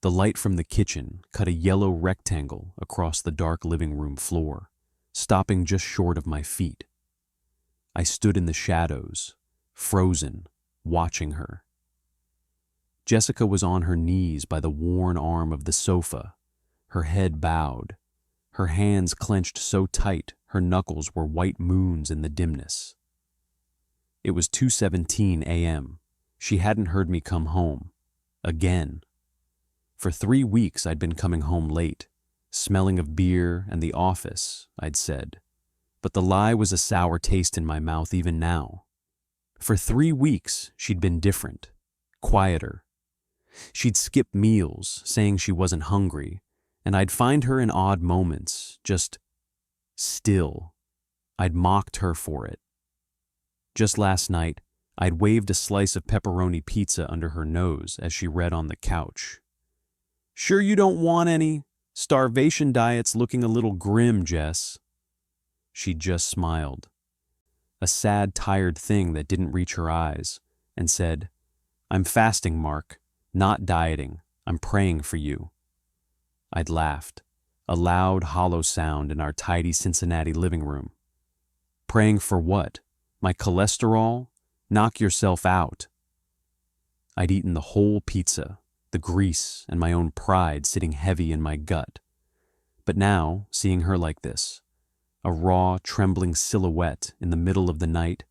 The light from the kitchen cut a yellow rectangle across the dark living room floor, stopping just short of my feet. I stood in the shadows, frozen, watching her. Jessica was on her knees by the worn arm of the sofa, her head bowed, her hands clenched so tight her knuckles were white moons in the dimness. It was 2:17 a.m. She hadn't heard me come home. Again. For 3 weeks I'd been coming home late, smelling of beer and the office, I'd said. But the lie was a sour taste in my mouth even now. For 3 weeks she'd been different, quieter. She'd skip meals, saying she wasn't hungry, and I'd find her in odd moments, just still. I'd mocked her for it. Just last night, I'd waved a slice of pepperoni pizza under her nose as she read on the couch. "Sure you don't want any? Starvation diet's looking a little grim, Jess." She just smiled, a sad, tired thing that didn't reach her eyes, and said, "I'm fasting, Mark, not dieting. I'm praying for you." I'd laughed, a loud, hollow sound in our tidy Cincinnati living room. Praying for what? My cholesterol? Knock yourself out. I'd eaten the whole pizza, the grease and my own pride sitting heavy in my gut. But now, seeing her like this, a raw, trembling silhouette in the middle of the night,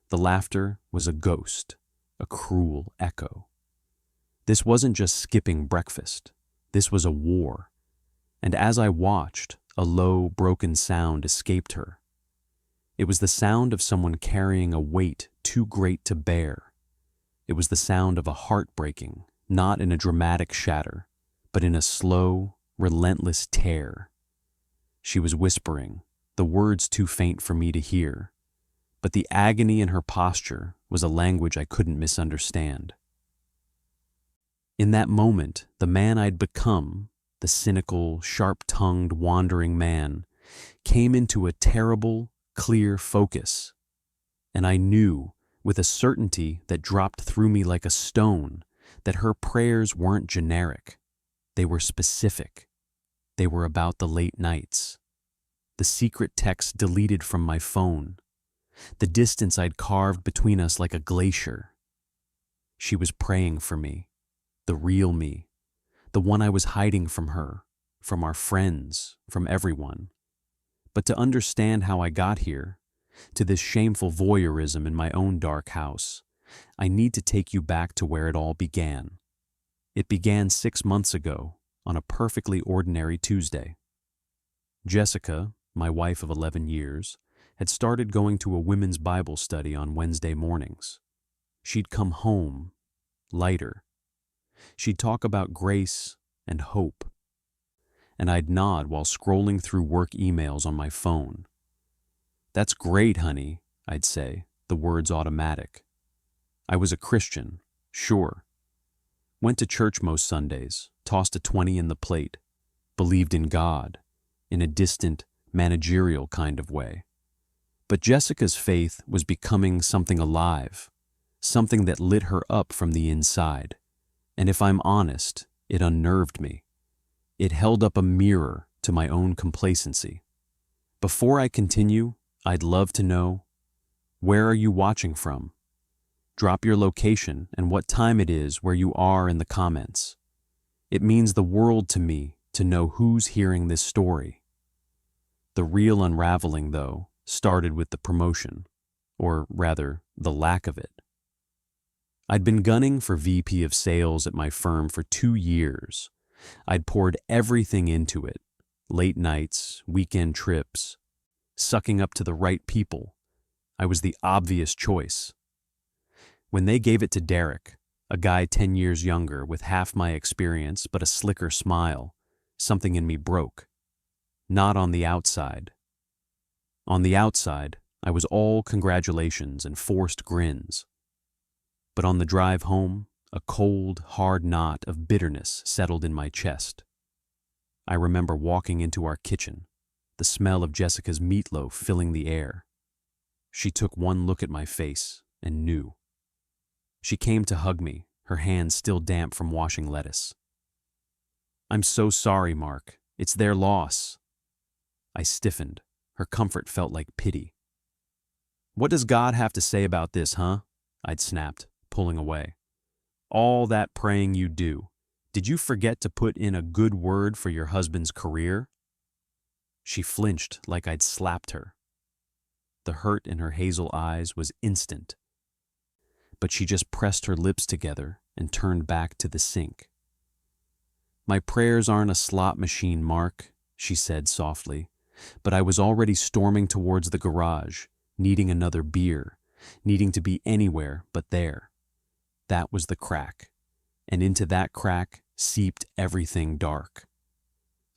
the laughter was a ghost, a cruel echo. This wasn't just skipping breakfast. This was a war. And as I watched, a low, broken sound escaped her. It was the sound of someone carrying a weight too great to bear. It was the sound of a heart breaking, not in a dramatic shatter, but in a slow, relentless tear. She was whispering, the words too faint for me to hear, but the agony in her posture was a language I couldn't misunderstand. In that moment, the man I'd become, the cynical, sharp-tongued, wandering man, came into a terrible, clear focus. And I knew, with a certainty that dropped through me like a stone, that her prayers weren't generic. They were specific. They were about the late nights. The secret texts deleted from my phone. The distance I'd carved between us like a glacier. She was praying for me, the real me, the one I was hiding from her, from our friends, from everyone. But to understand how I got here, to this shameful voyeurism in my own dark house, I need to take you back to where it all began. It began 6 months ago, on a perfectly ordinary Tuesday. Jessica, my wife of 11 years, had started going to a women's Bible study on Wednesday mornings. She'd come home, lighter. She'd talk about grace and hope. And I'd nod while scrolling through work emails on my phone. "That's great, honey," I'd say, the words automatic. I was a Christian, sure. Went to church most Sundays, tossed a 20 in the plate, believed in God, in a distant, managerial kind of way. But Jessica's faith was becoming something alive, something that lit her up from the inside. And if I'm honest, it unnerved me. It held up a mirror to my own complacency. Before I continue, I'd love to know, where are you watching from? Drop your location and what time it is where you are in the comments. It means the world to me to know who's hearing this story. The real unraveling, though, started with the promotion, or rather, the lack of it. I'd been gunning for VP of sales at my firm for 2 years. I'd poured everything into it, late nights, weekend trips, sucking up to the right people. I was the obvious choice. When they gave it to Derek, a guy 10 years younger with half my experience but a slicker smile, something in me broke. Not on the outside. On the outside, I was all congratulations and forced grins. But on the drive home, a cold, hard knot of bitterness settled in my chest. I remember walking into our kitchen, the smell of Jessica's meatloaf filling the air. She took one look at my face and knew. She came to hug me, her hands still damp from washing lettuce. I'm so sorry, Mark. It's their loss. I stiffened. Her comfort felt like pity. What does God have to say about this, huh? I'd snapped, pulling away. All that praying you do. Did you forget to put in a good word for your husband's career? She flinched like I'd slapped her. The hurt in her hazel eyes was instant. But she just pressed her lips together and turned back to the sink. My prayers aren't a slot machine, Mark, she said softly, but I was already storming towards the garage, needing another beer, needing to be anywhere but there. That was the crack, and into that crack seeped everything dark.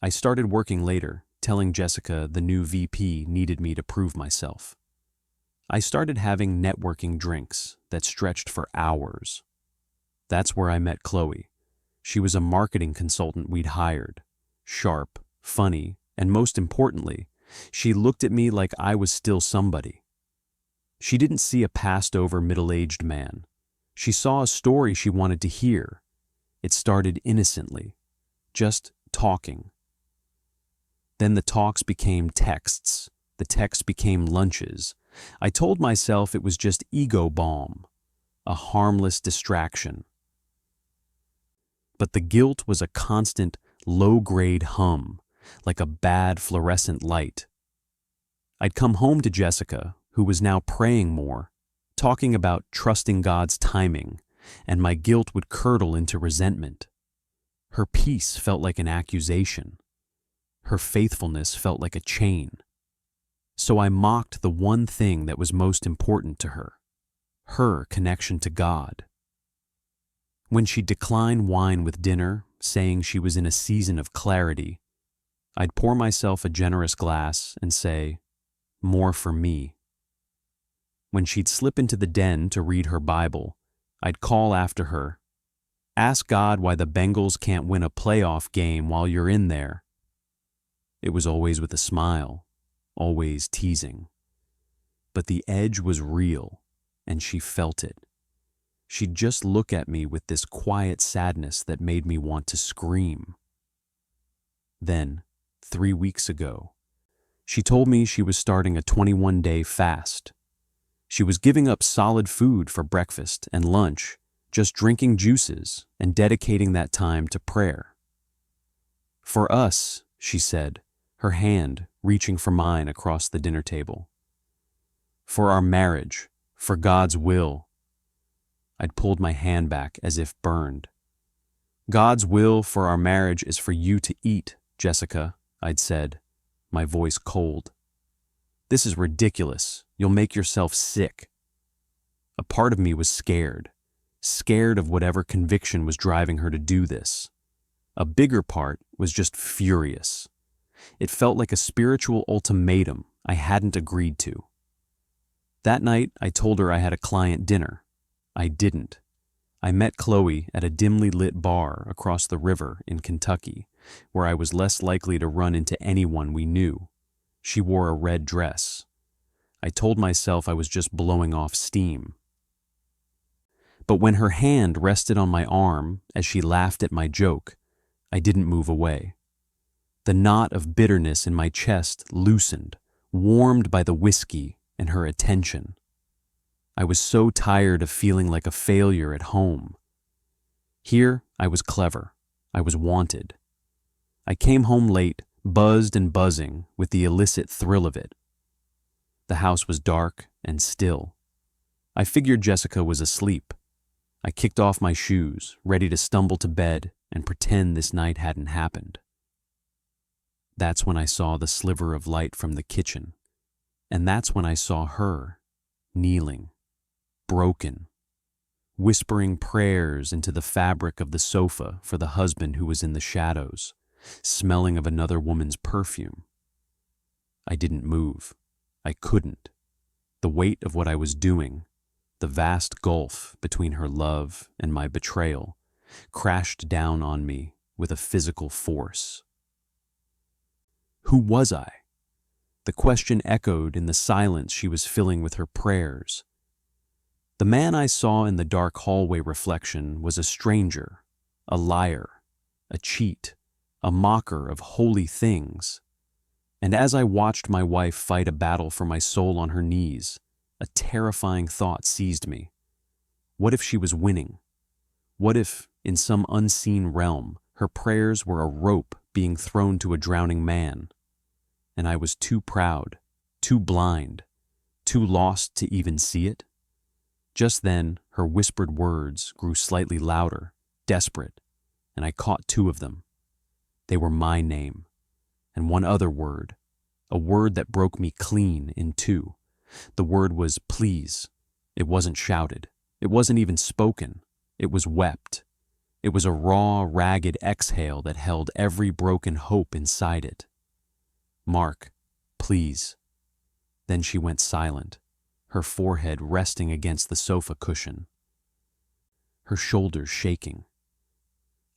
I started working later, telling Jessica the new VP needed me to prove myself. I started having networking drinks that stretched for hours. That's where I met Chloe. She was a marketing consultant we'd hired. Sharp, funny, and most importantly, she looked at me like I was still somebody. She didn't see a passed-over middle-aged man. She saw a story she wanted to hear. It started innocently, just talking. Then the talks became texts. The texts became lunches. I told myself it was just ego balm, a harmless distraction. But the guilt was a constant, low-grade hum, like a bad fluorescent light. I'd come home to Jessica, who was now praying more, talking about trusting God's timing, and my guilt would curdle into resentment. Her peace felt like an accusation. Her faithfulness felt like a chain. So I mocked the one thing that was most important to her connection to God. When she'd decline wine with dinner, saying she was in a season of clarity, I'd pour myself a generous glass and say, "More for me." When she'd slip into the den to read her Bible, I'd call after her, "Ask God why the Bengals can't win a playoff game while you're in there." It was always with a smile, always teasing. But the edge was real, and she felt it. She'd just look at me with this quiet sadness that made me want to scream. Then, 3 weeks ago, she told me she was starting a 21-day fast. She was giving up solid food for breakfast and lunch, just drinking juices and dedicating that time to prayer. For us, she said, her hand reaching for mine across the dinner table. For our marriage, for God's will. I'd pulled my hand back as if burned. God's will for our marriage is for you to eat, Jessica, I'd said, my voice cold. This is ridiculous. You'll make yourself sick. A part of me was scared of whatever conviction was driving her to do this. A bigger part was just furious. It felt like a spiritual ultimatum I hadn't agreed to. That night, I told her I had a client dinner. I didn't. I met Chloe at a dimly lit bar across the river in Kentucky, where I was less likely to run into anyone we knew. She wore a red dress. I told myself I was just blowing off steam. But when her hand rested on my arm as she laughed at my joke, I didn't move away. The knot of bitterness in my chest loosened, warmed by the whiskey and her attention. I was so tired of feeling like a failure at home. Here, I was clever. I was wanted. I came home late, buzzed and buzzing with the illicit thrill of it. The house was dark and still. I figured Jessica was asleep. I kicked off my shoes, ready to stumble to bed and pretend this night hadn't happened. That's when I saw the sliver of light from the kitchen, and that's when I saw her, kneeling, broken, whispering prayers into the fabric of the sofa for the husband who was in the shadows, smelling of another woman's perfume. I didn't move. I couldn't. The weight of what I was doing, the vast gulf between her love and my betrayal, crashed down on me with a physical force. Who was I? The question echoed in the silence she was filling with her prayers. The man I saw in the dark hallway reflection was a stranger, a liar, a cheat, a mocker of holy things. And as I watched my wife fight a battle for my soul on her knees, a terrifying thought seized me. What if she was winning? What if, in some unseen realm, her prayers were a rope being thrown to a drowning man? And I was too proud, too blind, too lost to even see it? Just then, her whispered words grew slightly louder, desperate, and I caught two of them. They were my name, and one other word, a word that broke me clean in two. The word was please. It wasn't shouted. It wasn't even spoken. It was wept. It was a raw, ragged exhale that held every broken hope inside it. Mark, please. Then she went silent, her forehead resting against the sofa cushion, her shoulders shaking.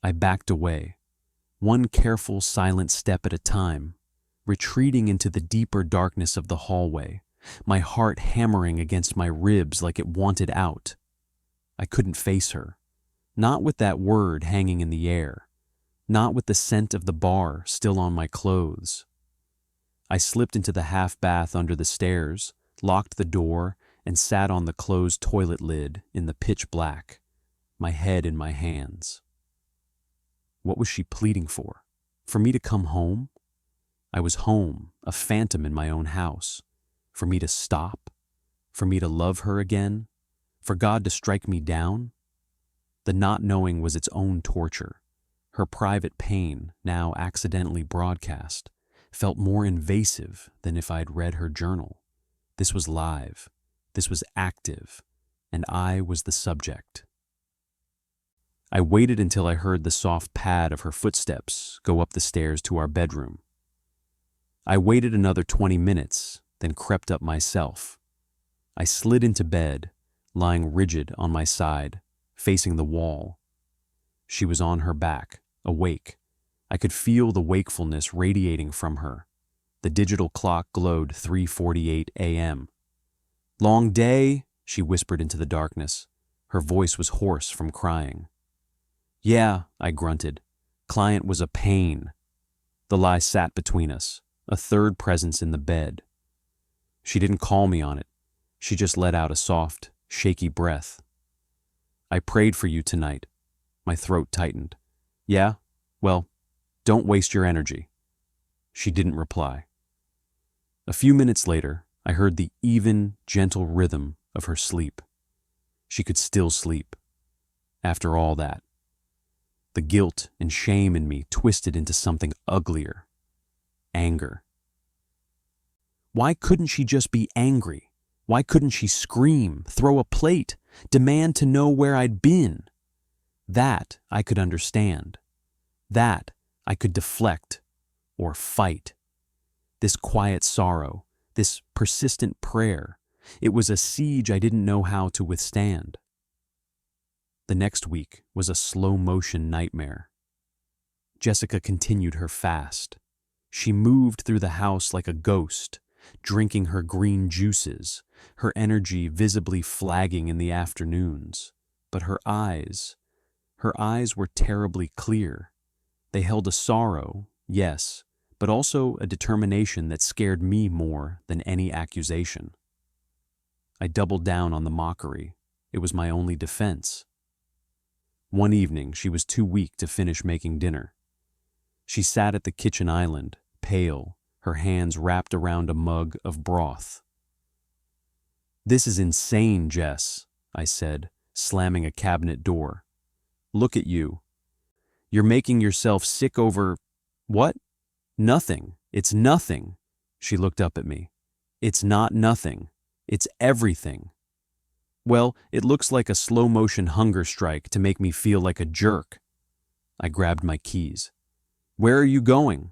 I backed away, one careful, silent step at a time, retreating into the deeper darkness of the hallway, my heart hammering against my ribs like it wanted out. I couldn't face her, not with that word hanging in the air, not with the scent of the bar still on my clothes. I slipped into the half bath under the stairs, locked the door, and sat on the closed toilet lid in the pitch black, my head in my hands. What was she pleading for? For me to come home? I was home, a phantom in my own house. For me to stop? For me to love her again? For God to strike me down? The not knowing was its own torture. Her private pain, now accidentally broadcast, felt more invasive than if I'd read her journal. This was live. This was active. And I was the subject. I waited until I heard the soft pad of her footsteps go up the stairs to our bedroom. I waited another 20 minutes, then crept up myself. I slid into bed, lying rigid on my side, facing the wall. She was on her back, awake. I could feel the wakefulness radiating from her. The digital clock glowed 3:48 a.m. "Long day," she whispered into the darkness. Her voice was hoarse from crying. "Yeah," I grunted. Client was a pain. The lie sat between us, a third presence in the bed. She didn't call me on it. She just let out a soft, shaky breath. "I prayed for you tonight." My throat tightened. "Yeah? Well, don't waste your energy." She didn't reply. A few minutes later, I heard the even, gentle rhythm of her sleep. She could still sleep. After all that. The guilt and shame in me twisted into something uglier. Anger. Why couldn't she just be angry? Why couldn't she scream, throw a plate, demand to know where I'd been? That I could understand. That I could deflect or fight. This quiet sorrow, this persistent prayer, it was a siege I didn't know how to withstand. The next week was a slow-motion nightmare. Jessica continued her fast. She moved through the house like a ghost, drinking her green juices, her energy visibly flagging in the afternoons. But her eyes were terribly clear. They held a sorrow, yes, but also a determination that scared me more than any accusation. I doubled down on the mockery. It was my only defense. One evening, she was too weak to finish making dinner. She sat at the kitchen island, pale, her hands wrapped around a mug of broth. "This is insane, Jess," I said, slamming a cabinet door. "Look at you. You're making yourself sick over... what? Nothing. It's nothing." She looked up at me. "It's not nothing. It's everything." "Well, it looks like a slow-motion hunger strike to make me feel like a jerk." I grabbed my keys. "Where are you going?"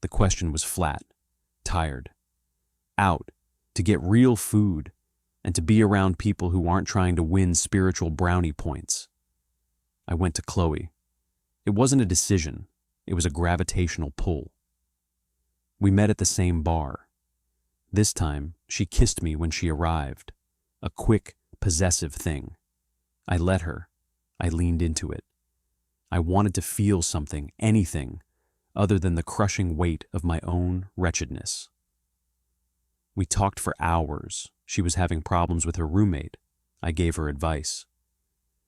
The question was flat, tired. Out, to get real food, and to be around people who aren't trying to win spiritual brownie points. I went to Chloe. It wasn't a decision, it was a gravitational pull. We met at the same bar. This time, she kissed me when she arrived, a quick, possessive thing. I let her. I leaned into it. I wanted to feel something, anything, other than the crushing weight of my own wretchedness. We talked for hours. She was having problems with her roommate. I gave her advice.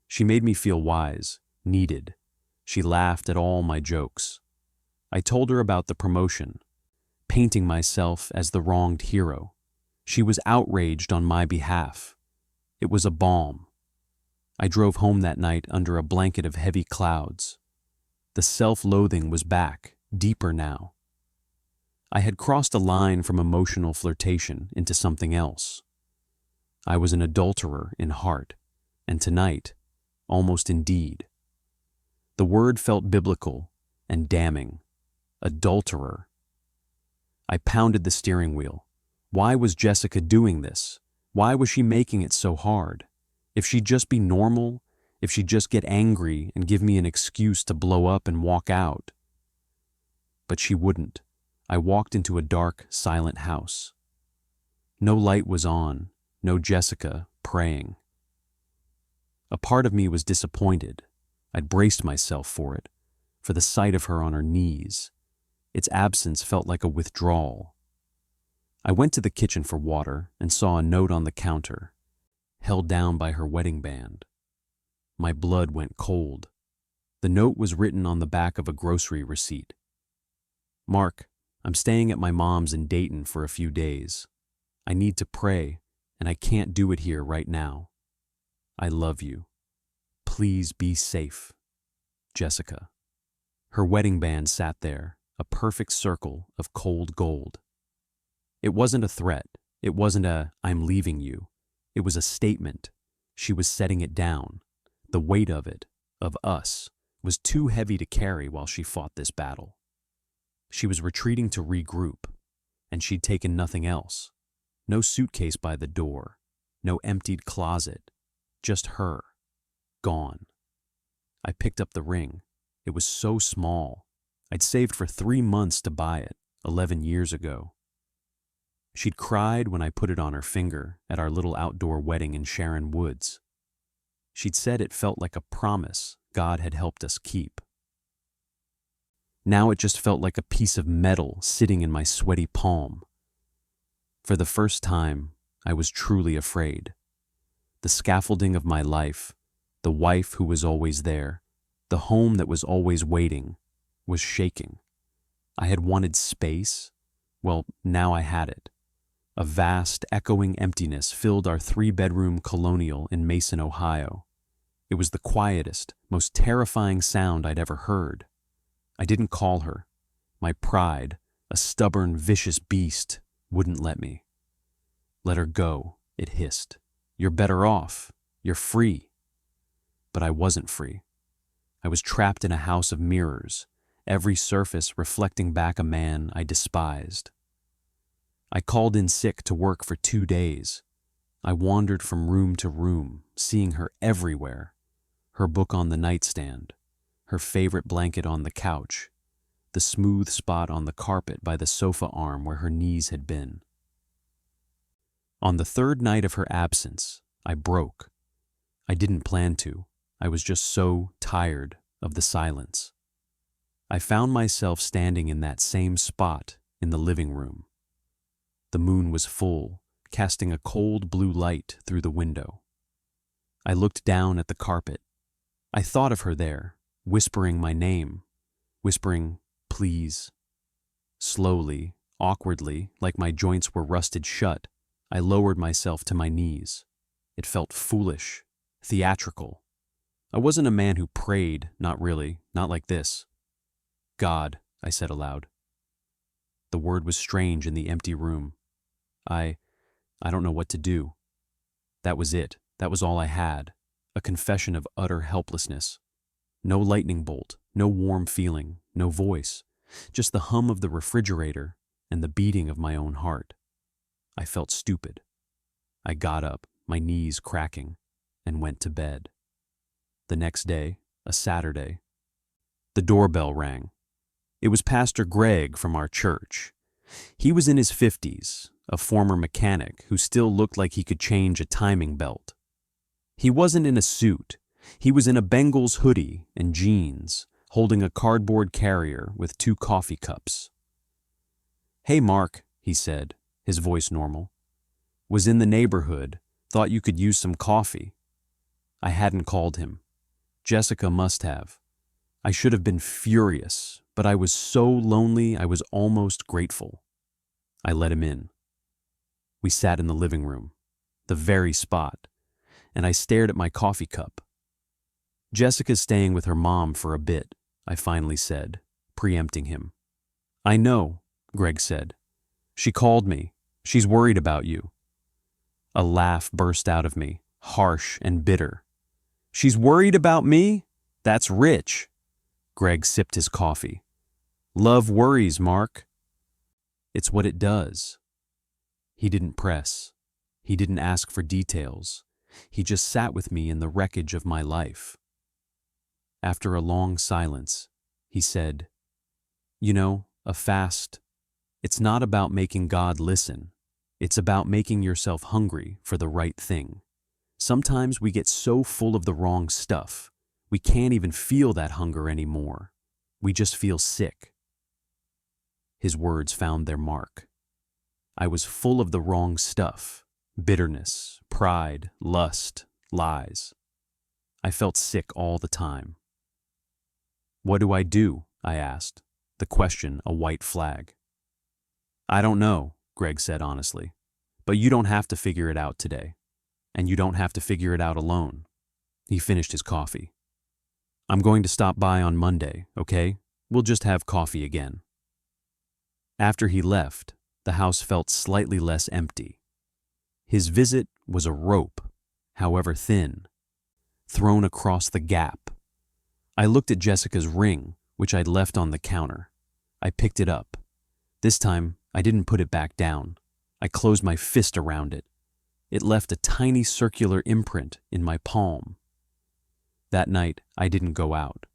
She made me feel wise, needed. She laughed at all my jokes. I told her about the promotion, painting myself as the wronged hero. She was outraged on my behalf. It was a balm. I drove home that night under a blanket of heavy clouds. The self-loathing was back, deeper now. I had crossed a line from emotional flirtation into something else. I was an adulterer in heart, and tonight, almost in deed. The word felt biblical and damning. Adulterer. I pounded the steering wheel. Why was Jessica doing this? Why was she making it so hard? If she'd just be normal, if she'd just get angry and give me an excuse to blow up and walk out. But she wouldn't. I walked into a dark, silent house. No light was on, no Jessica praying. A part of me was disappointed. I'd braced myself for it, for the sight of her on her knees. Its absence felt like a withdrawal. I went to the kitchen for water and saw a note on the counter, held down by her wedding band. My blood went cold. The note was written on the back of a grocery receipt. Mark, I'm staying at my mom's in Dayton for a few days. I need to pray, and I can't do it here right now. I love you. Please be safe. Jessica. Her wedding band sat there, a perfect circle of cold gold. It wasn't a threat. It wasn't a, I'm leaving you. It was a statement. She was setting it down. The weight of it, of us, was too heavy to carry while she fought this battle. She was retreating to regroup, and she'd taken nothing else. No suitcase by the door, no emptied closet, just her, gone. I picked up the ring. It was so small. I'd saved for 3 months to buy it, 11 years ago. She'd cried when I put it on her finger at our little outdoor wedding in Sharon Woods. She'd said it felt like a promise God had helped us keep. Now it just felt like a piece of metal sitting in my sweaty palm. For the first time, I was truly afraid. The scaffolding of my life, the wife who was always there, the home that was always waiting, was shaking. I had wanted space. Well, now I had it. A vast, echoing emptiness filled our 3-bedroom colonial in Mason, Ohio. It was the quietest, most terrifying sound I'd ever heard. I didn't call her. My pride, a stubborn, vicious beast, wouldn't let me. Let her go, it hissed. You're better off. You're free. But I wasn't free. I was trapped in a house of mirrors, every surface reflecting back a man I despised. I called in sick to work for 2 days. I wandered from room to room, seeing her everywhere. Her book on the nightstand, her favorite blanket on the couch, the smooth spot on the carpet by the sofa arm where her knees had been. On the 3rd night of her absence, I broke. I didn't plan to. I was just so tired of the silence. I found myself standing in that same spot in the living room. The moon was full, casting a cold blue light through the window. I looked down at the carpet. I thought of her there, whispering my name, whispering, please. Slowly, awkwardly, like my joints were rusted shut, I lowered myself to my knees. It felt foolish, theatrical. I wasn't a man who prayed, not really, not like this. God, I said aloud. The word was strange in the empty room. I don't know what to do. That was it. That was all I had. A confession of utter helplessness. No lightning bolt, no warm feeling, no voice. Just the hum of the refrigerator and the beating of my own heart. I felt stupid. I got up, my knees cracking, and went to bed. The next day, a Saturday, the doorbell rang. It was Pastor Greg from our church. He was in his 50s, a former mechanic who still looked like he could change a timing belt. He wasn't in a suit. He was in a Bengals hoodie and jeans, holding a cardboard carrier with 2 coffee cups. "Hey, Mark," he said, his voice normal. "Was in the neighborhood, thought you could use some coffee." I hadn't called him. Jessica must have. I should have been furious, but I was so lonely I was almost grateful. I let him in. We sat in the living room, the very spot, and I stared at my coffee cup. "Jessica's staying with her mom for a bit," I finally said, preempting him. "I know," Greg said. "She called me. She's worried about you." A laugh burst out of me, harsh and bitter. "She's worried about me? That's rich." Greg sipped his coffee. "Love worries, Mark." "It's what it does." He didn't press. He didn't ask for details. He just sat with me in the wreckage of my life. After a long silence, he said, "You know, a fast, it's not about making God listen. It's about making yourself hungry for the right thing. Sometimes we get so full of the wrong stuff, we can't even feel that hunger anymore. We just feel sick." His words found their mark. I was full of the wrong stuff: bitterness, pride, lust, lies. I felt sick all the time. "What do I do?" I asked, the question a white flag. "I don't know," Greg said honestly, "but you don't have to figure it out today. And you don't have to figure it out alone." He finished his coffee. "I'm going to stop by on Monday, okay? We'll just have coffee again." After he left, the house felt slightly less empty. His visit was a rope, however thin, thrown across the gap. I looked at Jessica's ring, which I'd left on the counter. I picked it up. This time, I didn't put it back down. I closed my fist around it. It left a tiny circular imprint in my palm. That night, I didn't go out.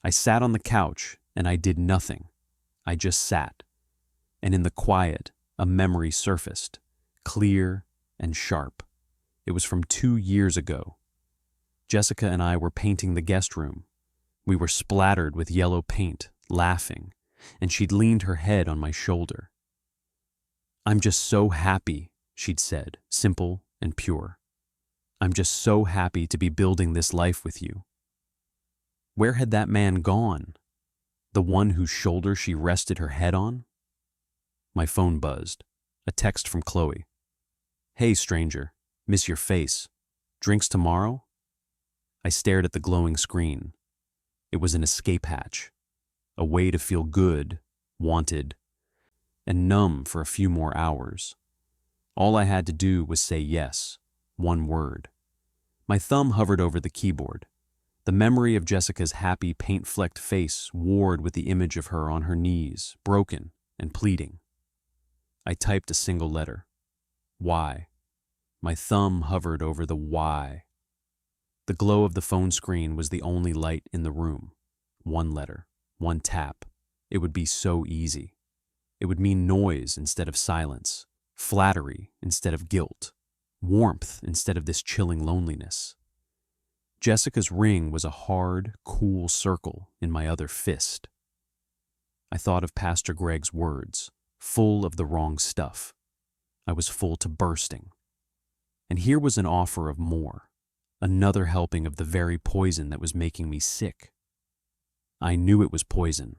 I sat on the couch and I did nothing. I just sat. And in the quiet, a memory surfaced, clear and sharp. It was from 2 years ago. Jessica and I were painting the guest room. We were splattered with yellow paint, laughing, and she'd leaned her head on my shoulder. "I'm just so happy," she'd said, simple and pure. "I'm just so happy to be building this life with you." Where had that man gone? The one whose shoulder she rested her head on? My phone buzzed. A text from Chloe. "Hey, stranger. Miss your face. Drinks tomorrow?" I stared at the glowing screen. It was an escape hatch. A way to feel good, wanted, and numb for a few more hours. All I had to do was say yes, one word. My thumb hovered over the keyboard. The memory of Jessica's happy, paint-flecked face warred with the image of her on her knees, broken and pleading. I typed a single letter. Y. My thumb hovered over the Y. The glow of the phone screen was the only light in the room. One letter, one tap. It would be so easy. It would mean noise instead of silence, flattery instead of guilt, warmth instead of this chilling loneliness. Jessica's ring was a hard, cool circle in my other fist. I thought of Pastor Greg's words, full of the wrong stuff. I was full to bursting. And here was an offer of more, another helping of the very poison that was making me sick. I knew it was poison.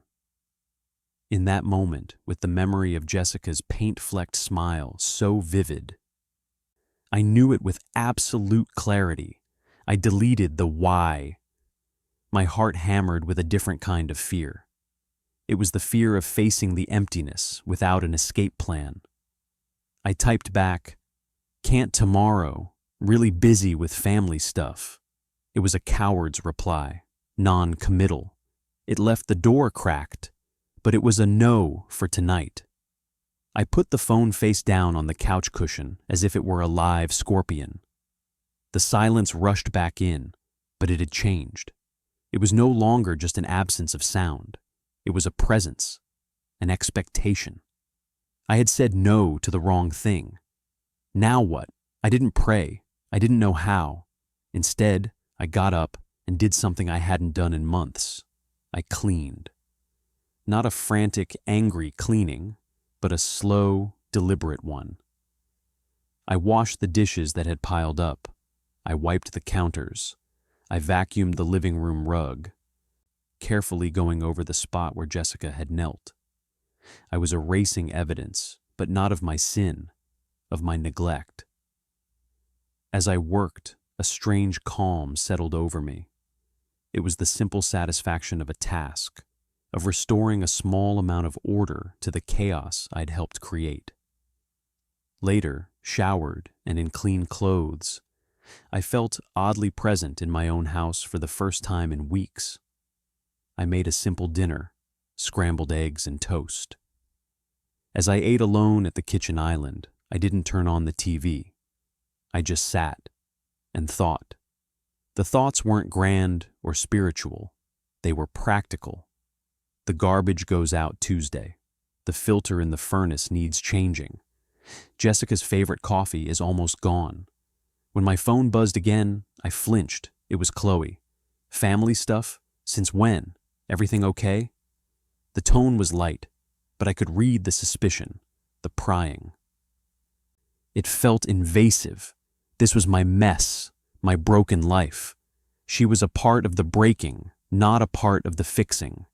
In that moment, with the memory of Jessica's paint-flecked smile so vivid, I knew it with absolute clarity. I deleted the why. My heart hammered with a different kind of fear. It was the fear of facing the emptiness without an escape plan. I typed back, "Can't tomorrow, really busy with family stuff." It was a coward's reply, non-committal. It left the door cracked, but it was a no for tonight. I put the phone face down on the couch cushion as if it were a live scorpion. The silence rushed back in, but it had changed. It was no longer just an absence of sound. It was a presence, an expectation. I had said no to the wrong thing. Now what? I didn't pray. I didn't know how. Instead, I got up and did something I hadn't done in months. I cleaned. Not a frantic, angry cleaning, but a slow, deliberate one. I washed the dishes that had piled up. I wiped the counters. I vacuumed the living room rug, carefully going over the spot where Jessica had knelt. I was erasing evidence, but not of my sin, of my neglect. As I worked, a strange calm settled over me. It was the simple satisfaction of a task, of restoring a small amount of order to the chaos I'd helped create. Later, showered and in clean clothes, I felt oddly present in my own house for the first time in weeks. I made a simple dinner, scrambled eggs and toast. As I ate alone at the kitchen island, I didn't turn on the TV. I just sat and thought. The thoughts weren't grand or spiritual. They were practical. The garbage goes out Tuesday. The filter in the furnace needs changing. Jessica's favorite coffee is almost gone. When my phone buzzed again, I flinched. It was Chloe. Family stuff? Since when? Everything okay? The tone was light, but I could read the suspicion, the prying. It felt invasive. This was my mess, my broken life. She was a part of the breaking, not a part of the fixing.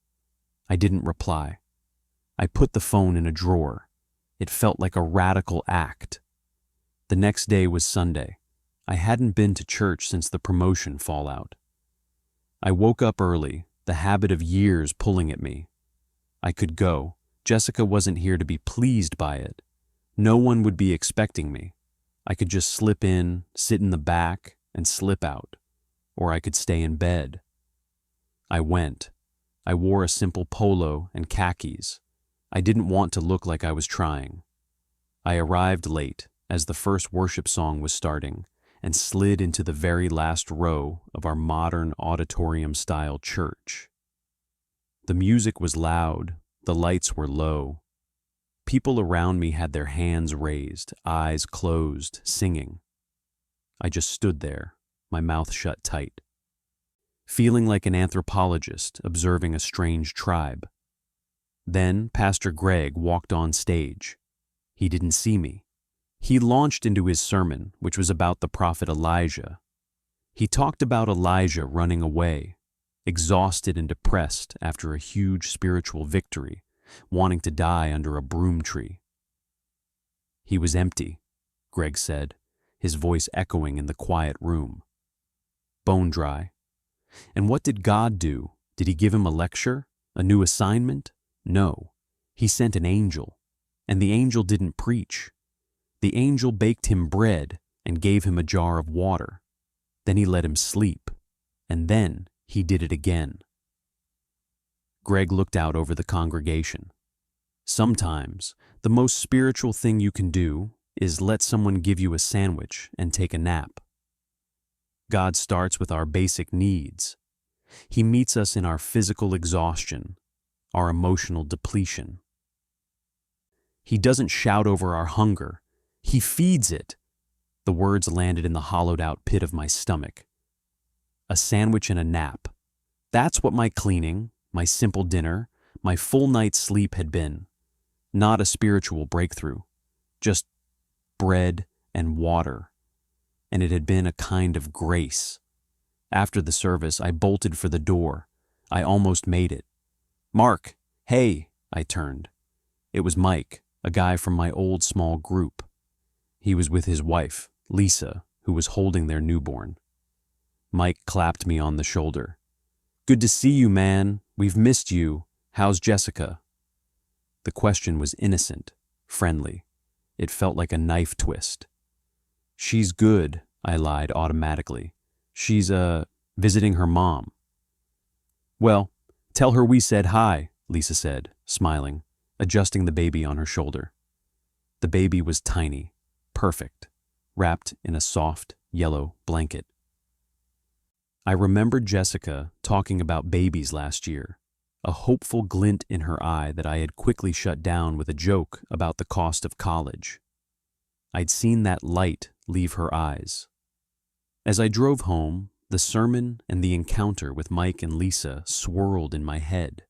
I didn't reply. I put the phone in a drawer. It felt like a radical act. The next day was Sunday. I hadn't been to church since the promotion fallout. I woke up early, the habit of years pulling at me. I could go. Jessica wasn't here to be pleased by it. No one would be expecting me. I could just slip in, sit in the back, and slip out. Or I could stay in bed. I went. I wore a simple polo and khakis. I didn't want to look like I was trying. I arrived late, as the first worship song was starting, and slid into the very last row of our modern auditorium-style church. The music was loud, the lights were low. People around me had their hands raised, eyes closed, singing. I just stood there, my mouth shut tight, feeling like an anthropologist observing a strange tribe. Then Pastor Greg walked on stage. He didn't see me. He launched into his sermon, which was about the prophet Elijah. He talked about Elijah running away, exhausted and depressed after a huge spiritual victory, wanting to die under a broom tree. He was empty, Greg said, his voice echoing in the quiet room. Bone dry. And what did God do? Did he give him a lecture? A new assignment? No. He sent an angel. And the angel didn't preach. The angel baked him bread and gave him a jar of water. Then he let him sleep. And then he did it again. Greg looked out over the congregation. Sometimes, the most spiritual thing you can do is let someone give you a sandwich and take a nap. God starts with our basic needs. He meets us in our physical exhaustion, our emotional depletion. He doesn't shout over our hunger. He feeds it. The words landed in the hollowed-out pit of my stomach. A sandwich and a nap. That's what my cleaning, my simple dinner, my full night's sleep had been. Not a spiritual breakthrough. Just bread and water. And it had been a kind of grace. After the service, I bolted for the door. I almost made it. "Mark, hey," I turned. It was Mike, a guy from my old small group. He was with his wife, Lisa, who was holding their newborn. Mike clapped me on the shoulder. "Good to see you, man. We've missed you. How's Jessica?" The question was innocent, friendly. It felt like a knife twist. "She's good," I lied automatically. "She's, visiting her mom." "Well, tell her we said hi," Lisa said, smiling, adjusting the baby on her shoulder. The baby was tiny, perfect, wrapped in a soft, yellow blanket. I remembered Jessica talking about babies last year, a hopeful glint in her eye that I had quickly shut down with a joke about the cost of college. I'd seen that light leave her eyes. As I drove home, The sermon and the encounter with Mike and Lisa swirled in my head.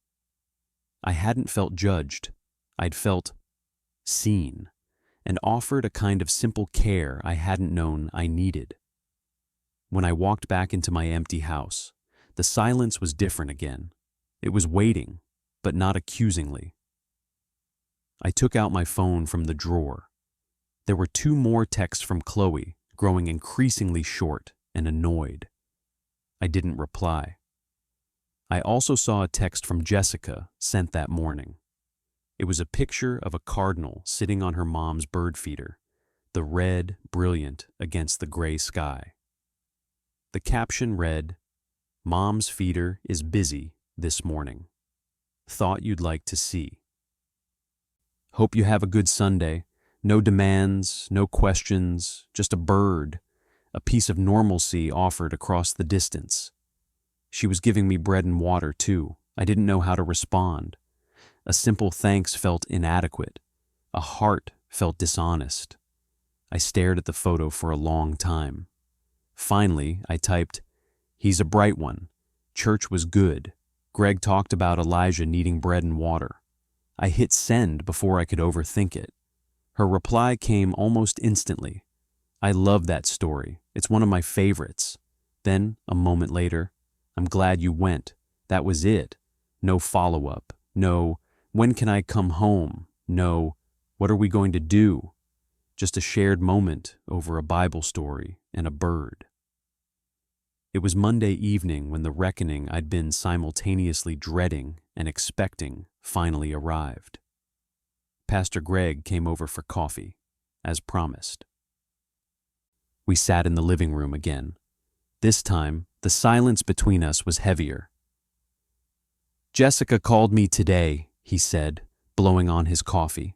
I hadn't felt judged. I'd felt seen, and offered a kind of simple care I hadn't known I needed. When I walked back into my empty house, the silence was different again. It was waiting, but not accusingly. I took out my phone from the drawer. There were 2 more texts from Chloe, growing increasingly short and annoyed. I didn't reply. I also saw a text from Jessica sent that morning. It was a picture of a cardinal sitting on her mom's bird feeder, the red brilliant against the gray sky. The caption read, "Mom's feeder is busy this morning. Thought you'd like to see. Hope you have a good Sunday. No demands, no questions, just a bird, a piece of normalcy offered across the distance." She was giving me bread and water, too. I didn't know how to respond. A simple thanks felt inadequate. A heart felt dishonest. I stared at the photo for a long time. Finally, I typed, "He's a bright one. Church was good. Greg talked about Elijah needing bread and water." I hit send before I could overthink it. Her reply came almost instantly. "I love that story. It's one of my favorites." Then, a moment later, "I'm glad you went. That was it. No follow-up. No, when can I come home? No, what are we going to do?" Just a shared moment over a Bible story and a bird. It was Monday evening when the reckoning I'd been simultaneously dreading and expecting finally arrived. Pastor Greg came over for coffee, as promised. We sat in the living room again. This time, the silence between us was heavier. "Jessica called me today," he said, blowing on his coffee.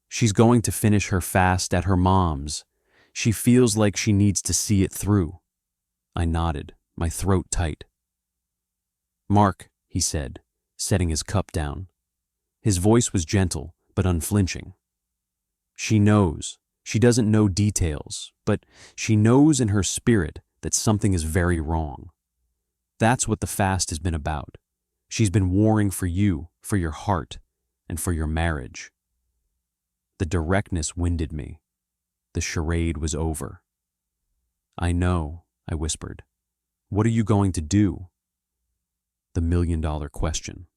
"She's going to finish her fast at her mom's. She feels like she needs to see it through." I nodded, my throat tight. "Mark," he said, setting his cup down. His voice was gentle, but unflinching. "She knows. She doesn't know details, but she knows in her spirit that something is very wrong. That's what the fast has been about. She's been warring for you, for your heart, and for your marriage." The directness winded me. The charade was over. "I know," I whispered. "What are you going to do?" The million-dollar question.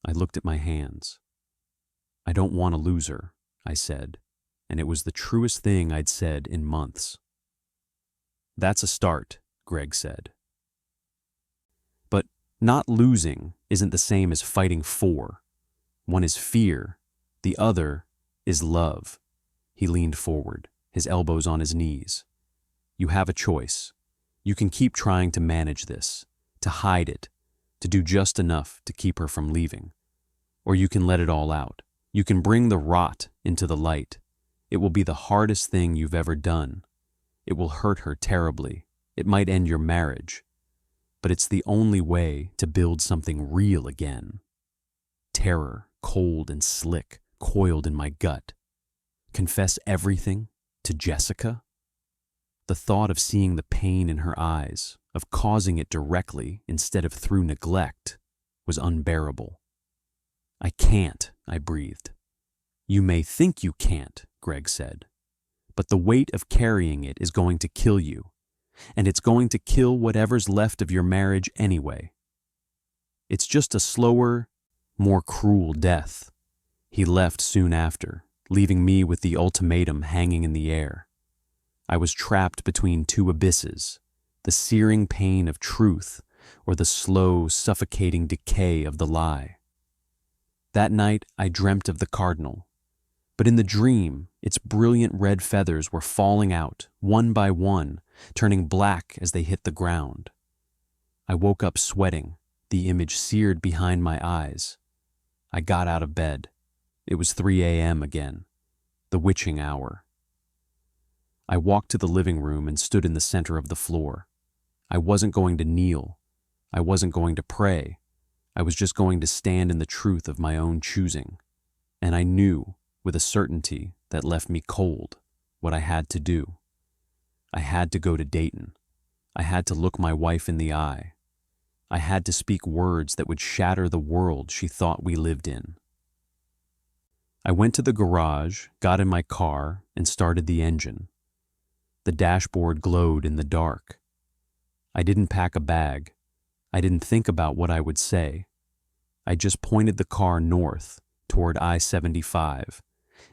I looked at my hands. "I don't want to lose her," I said, and it was the truest thing I'd said in months. "That's a start," Greg said. "But not losing isn't the same as fighting for. One is fear, the other is love." He leaned forward, his elbows on his knees. "You have a choice. You can keep trying to manage this, to hide it, to do just enough to keep her from leaving. Or you can let it all out. You can bring the rot into the light. It will be the hardest thing you've ever done. It will hurt her terribly. It might end your marriage. But it's the only way to build something real again." Terror, cold and slick, coiled in my gut. Confess everything to Jessica? The thought of seeing the pain in her eyes, of causing it directly instead of through neglect, was unbearable. "I can't," I breathed. "You may think you can't," Greg said, "but the weight of carrying it is going to kill you, and it's going to kill whatever's left of your marriage anyway. It's just a slower, more cruel death." He left soon after, leaving me with the ultimatum hanging in the air. I was trapped between 2 abysses, the searing pain of truth or the slow, suffocating decay of the lie. That night, I dreamt of the cardinal. But in the dream, its brilliant red feathers were falling out, one by one, turning black as they hit the ground. I woke up sweating, the image seared behind my eyes. I got out of bed. It was 3 a.m. again, the witching hour. I walked to the living room and stood in the center of the floor. I wasn't going to kneel. I wasn't going to pray. I was just going to stand in the truth of my own choosing. And I knew, with a certainty that left me cold, what I had to do. I had to go to Dayton. I had to look my wife in the eye. I had to speak words that would shatter the world she thought we lived in. I went to the garage, got in my car, and started the engine. The dashboard glowed in the dark. I didn't pack a bag. I didn't think about what I would say. I just pointed the car north toward I-75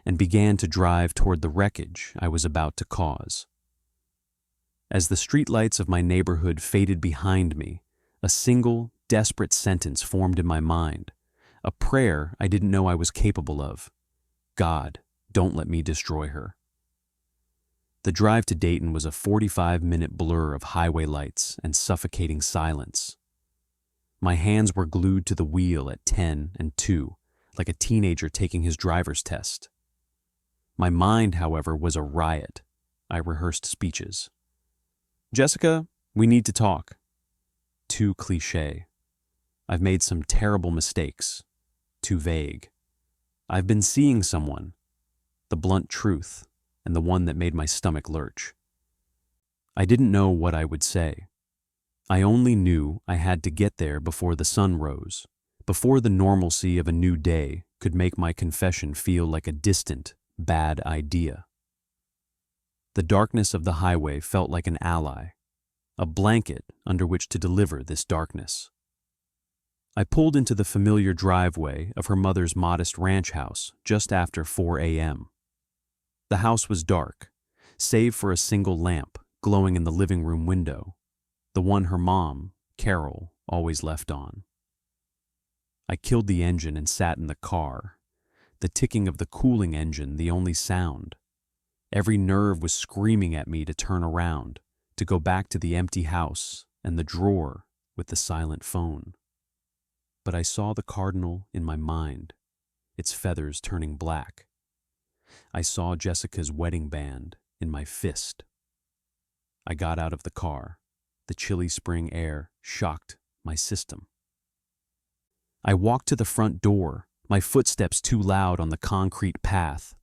and began to drive toward the wreckage I was about to cause. As the streetlights of my neighborhood faded behind me, a single, desperate sentence formed in my mind, a prayer I didn't know I was capable of. God, don't let me destroy her. The drive to Dayton was a 45-minute blur of highway lights and suffocating silence. My hands were glued to the wheel at 10 and 2, like a teenager taking his driver's test. My mind, however, was a riot. I rehearsed speeches. Jessica, we need to talk. Too cliché. I've made some terrible mistakes. Too vague. I've been seeing someone. The blunt truth, and the one that made my stomach lurch. I didn't know what I would say. I only knew I had to get there before the sun rose, before the normalcy of a new day could make my confession feel like a distant, bad idea. The darkness of the highway felt like an ally, a blanket under which to deliver this darkness. I pulled into the familiar driveway of her mother's modest ranch house just after 4 a.m. The house was dark, save for a single lamp glowing in the living room window, the one her mom, Carol, always left on. I killed the engine and sat in the car, the ticking of the cooling engine the only sound. Every nerve was screaming at me to turn around, to go back to the empty house and the drawer with the silent phone. But I saw the cardinal in my mind, its feathers turning black. I saw Jessica's wedding band in my fist. I got out of the car. The chilly spring air shocked my system. I walked to the front door, my footsteps too loud on the concrete path.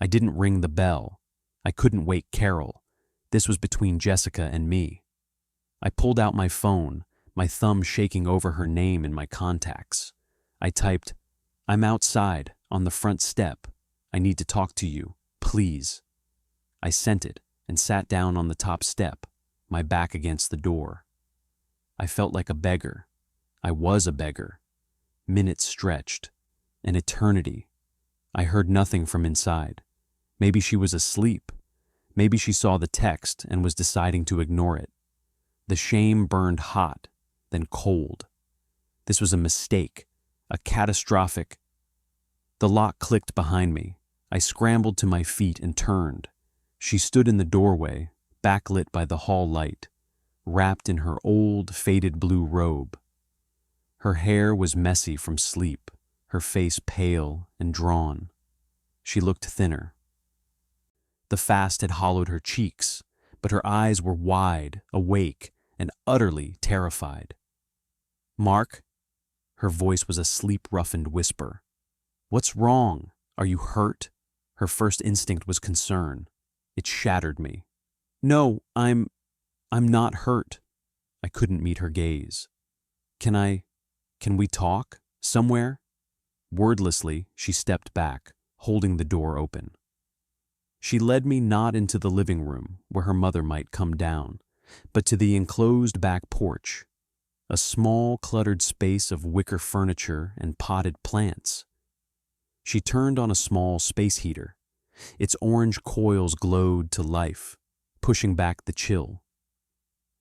I didn't ring the bell. I couldn't wake Carol. This was between Jessica and me. I pulled out my phone, my thumb shaking over her name in my contacts. I typed, "I'm outside, on the front step. I need to talk to you, please." I sent it and sat down on the top step, my back against the door. I felt like a beggar. I was a beggar. Minutes stretched. An eternity. I heard nothing from inside. Maybe she was asleep. Maybe she saw the text and was deciding to ignore it. The shame burned hot, then cold. This was a mistake, a catastrophic. The lock clicked behind me. I scrambled to my feet and turned. She stood in the doorway, backlit by the hall light, wrapped in her old, faded blue robe. Her hair was messy from sleep, her face pale and drawn. She looked thinner. The fast had hollowed her cheeks, but her eyes were wide, awake, and utterly terrified. "Mark?" Her voice was a sleep-roughened whisper. "What's wrong? Are you hurt?" Her first instinct was concern. It shattered me. "No, I'm not hurt." I couldn't meet her gaze. Can we talk? Somewhere?" Wordlessly, she stepped back, holding the door open. She led me not into the living room, where her mother might come down, but to the enclosed back porch, a small, cluttered space of wicker furniture and potted plants. She turned on a small space heater. Its orange coils glowed to life, pushing back the chill.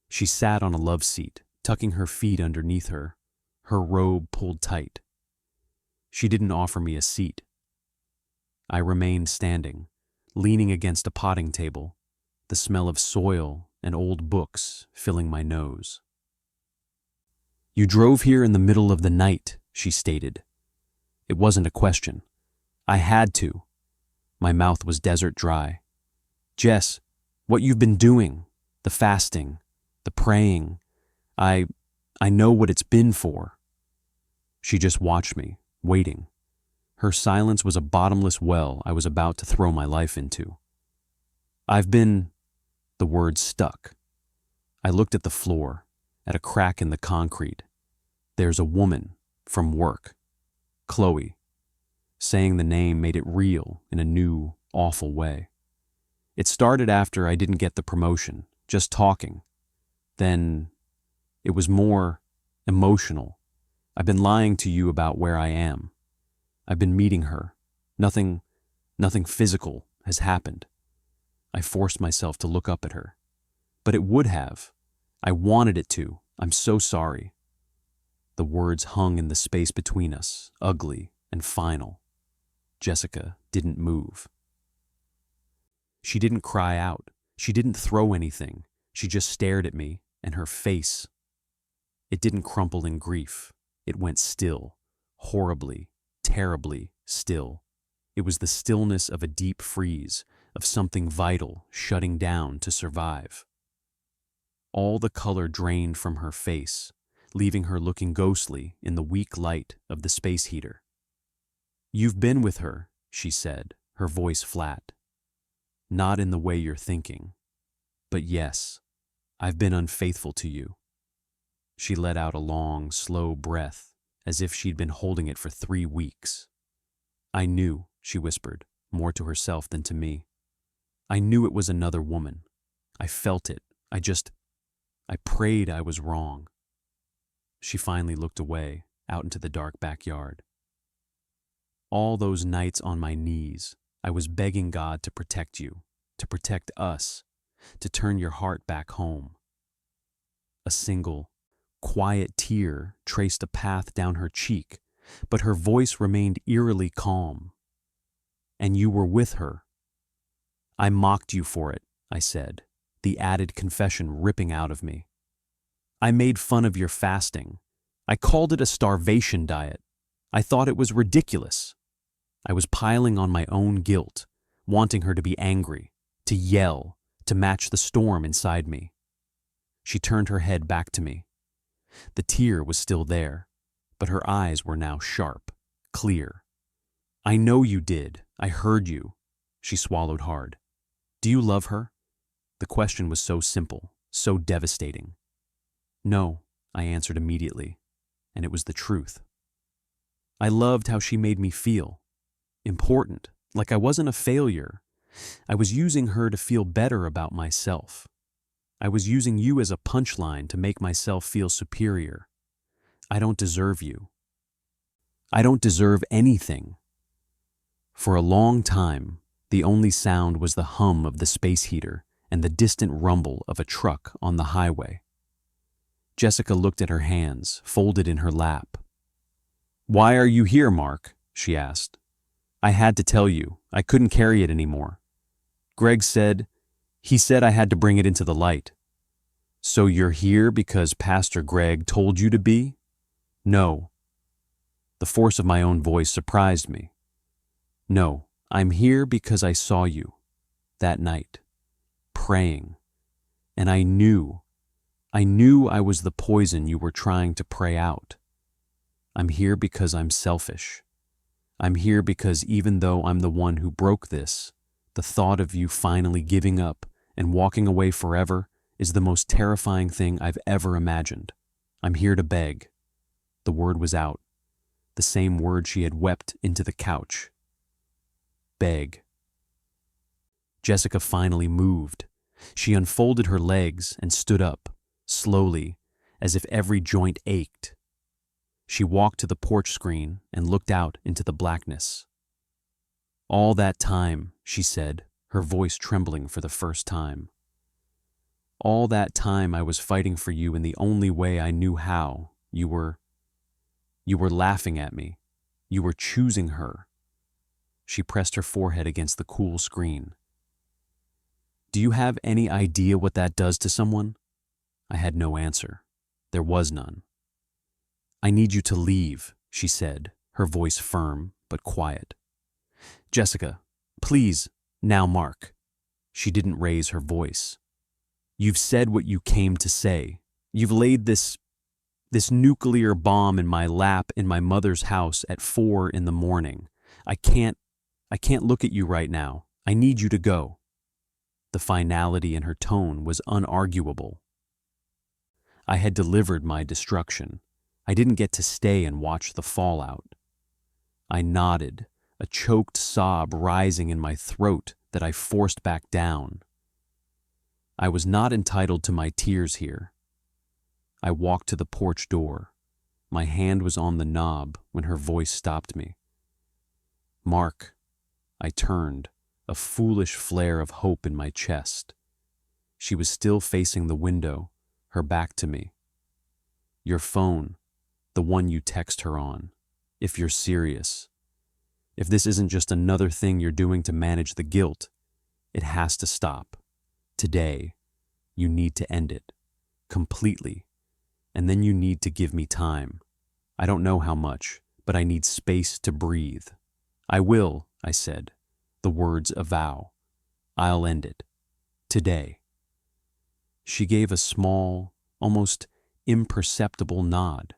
She sat on a love seat, tucking her feet underneath her, her robe pulled tight. She didn't offer me a seat. I remained standing, leaning against a potting table, the smell of soil and old books filling my nose. "You drove here in the middle of the night," she stated. It wasn't a question. I had to. My mouth was desert dry. "Jess, what you've been doing, the fasting, the praying, I know what it's been for." She just watched me, waiting. Her silence was a bottomless well I was about to throw my life into. The words stuck. I looked at the floor, at a crack in the concrete. There's a woman from work, Chloe. Saying the name made it real in a new, awful way. It started after I didn't get the promotion, just talking. Then it was more emotional. I've been lying to you about where I am. I've been meeting her. Nothing physical has happened. I forced myself to look up at her. But it would have. I wanted it to. I'm so sorry. The words hung in the space between us, ugly and final. Jessica didn't move. She didn't cry out. She didn't throw anything. She just stared at me, and her face. It didn't crumple in grief. It went still, horribly, terribly still. It was the stillness of a deep freeze, of something vital shutting down to survive. All the color drained from her face, leaving her looking ghostly in the weak light of the space heater. "You've been with her," she said, her voice flat. "Not in the way you're thinking. But yes, I've been unfaithful to you." She let out a long, slow breath, as if she'd been holding it for 3 weeks. "I knew," she whispered, more to herself than to me. "I knew it was another woman. I felt it. I prayed I was wrong." She finally looked away, out into the dark backyard. "All those nights on my knees, I was begging God to protect you, to protect us, to turn your heart back home." A single, quiet tear traced a path down her cheek, but her voice remained eerily calm. "And you were with her." "I mocked you for it," I said, the added confession ripping out of me. "I made fun of your fasting. I called it a starvation diet. I thought it was ridiculous. I was piling on my own guilt, wanting her to be angry, to yell, to match the storm inside me." She turned her head back to me. The tear was still there, but her eyes were now sharp, clear. "I know you did. I heard you." She swallowed hard. "Do you love her?" The question was so simple, so devastating. "No," I answered immediately, and it was the truth. I loved how she made me feel. Important, like I wasn't a failure. I was using her to feel better about myself. I was using you as a punchline to make myself feel superior. I don't deserve you. I don't deserve anything. For a long time, the only sound was the hum of the space heater and the distant rumble of a truck on the highway. Jessica looked at her hands, folded in her lap. "Why are you here, Mark?" she asked. "I had to tell you. I couldn't carry it anymore. Greg said I had to bring it into the light." "So you're here because Pastor Greg told you to be?" "No." The force of my own voice surprised me. "No, I'm here because I saw you, that night, praying, and I knew I was the poison you were trying to pray out. I'm here because I'm selfish. I'm here because even though I'm the one who broke this, the thought of you finally giving up and walking away forever is the most terrifying thing I've ever imagined. I'm here to beg." The word was out, the same word she had wept into the couch. Beg. Jessica finally moved. She unfolded her legs and stood up, slowly, as if every joint ached. She walked to the porch screen and looked out into the blackness. "All that time," she said, her voice trembling for the first time. "All that time I was fighting for you in the only way I knew how. You were laughing at me. You were choosing her." She pressed her forehead against the cool screen. "Do you have any idea what that does to someone?" I had no answer. There was none. "I need you to leave," she said, her voice firm but quiet. "Jessica, please, now Mark." She didn't raise her voice. "You've said what you came to say. You've laid this nuclear bomb in my lap in my mother's house at 4 a.m. I can't look at you right now. I need you to go." The finality in her tone was unarguable. I had delivered my destruction. I didn't get to stay and watch the fallout. I nodded, a choked sob rising in my throat that I forced back down. I was not entitled to my tears here. I walked to the porch door. My hand was on the knob when her voice stopped me. "Mark," I turned, a foolish flare of hope in my chest. She was still facing the window, her back to me. "Your phone, the one you text her on, if you're serious. If this isn't just another thing you're doing to manage the guilt, it has to stop. Today, you need to end it. Completely. And then you need to give me time. I don't know how much, but I need space to breathe." "I will," I said, the words a vow. "I'll end it. Today." She gave a small, almost imperceptible nod.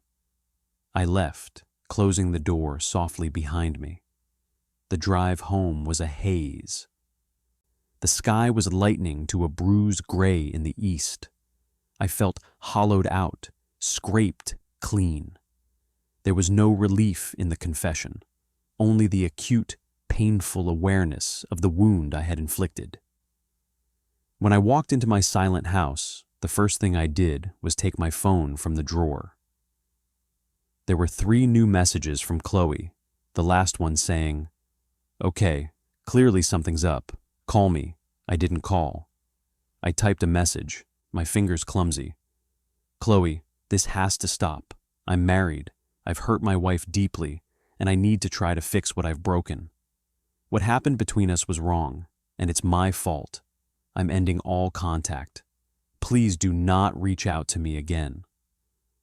I left, closing the door softly behind me. The drive home was a haze. The sky was lightening to a bruised gray in the east. I felt hollowed out, scraped clean. There was no relief in the confession, only the acute, painful awareness of the wound I had inflicted. When I walked into my silent house, the first thing I did was take my phone from the drawer. There were 3 new messages from Chloe, the last one saying, "Okay, clearly something's up. Call me. I didn't call." I typed a message, my fingers clumsy. "Chloe, this has to stop. I'm married. I've hurt my wife deeply, and I need to try to fix what I've broken. What happened between us was wrong, and it's my fault. I'm ending all contact. Please do not reach out to me again."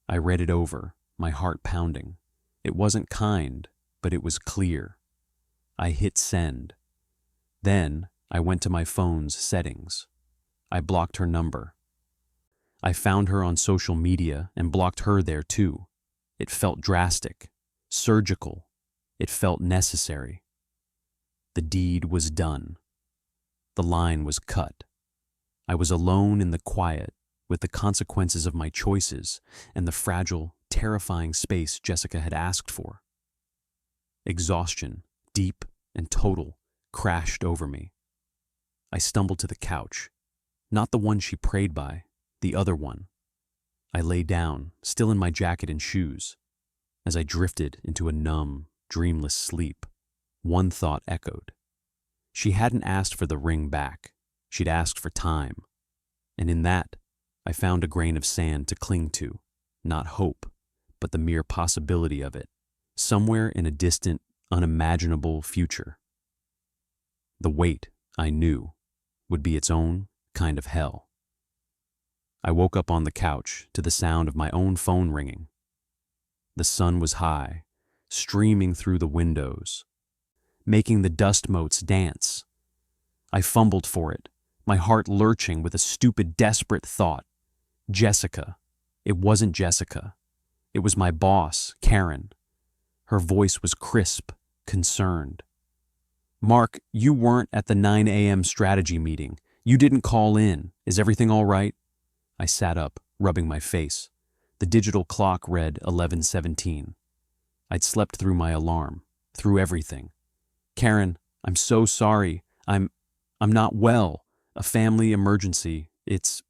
I read it over, my heart pounding. It wasn't kind, but it was clear. I hit send. Then I went to my phone's settings. I blocked her number. I found her on social media and blocked her there too. It felt drastic, surgical. It felt necessary. The deed was done. The line was cut. I was alone in the quiet with the consequences of my choices and the fragile, terrifying space Jessica had asked for. Exhaustion, deep and total, crashed over me. I stumbled to the couch, not the one she prayed by, the other one. I lay down, still in my jacket and shoes. As I drifted into a numb, dreamless sleep, one thought echoed. She hadn't asked for the ring back. She'd asked for time. And in that, I found a grain of sand to cling to, not hope, but the mere possibility of it, somewhere in a distant, unimaginable future. The wait, I knew, would be its own kind of hell. I woke up on the couch to the sound of my own phone ringing. The sun was high, streaming through the windows, making the dust motes dance. I fumbled for it, my heart lurching with a stupid, desperate thought. Jessica. It wasn't Jessica. It was my boss, Karen. Her voice was crisp, concerned. "Mark, you weren't at the 9 a.m. strategy meeting. You didn't call in. Is everything all right?" I sat up, rubbing my face. The digital clock read 11:17. I'd slept through my alarm, through everything. "Karen, I'm so sorry. I'm not well. A family emergency. It's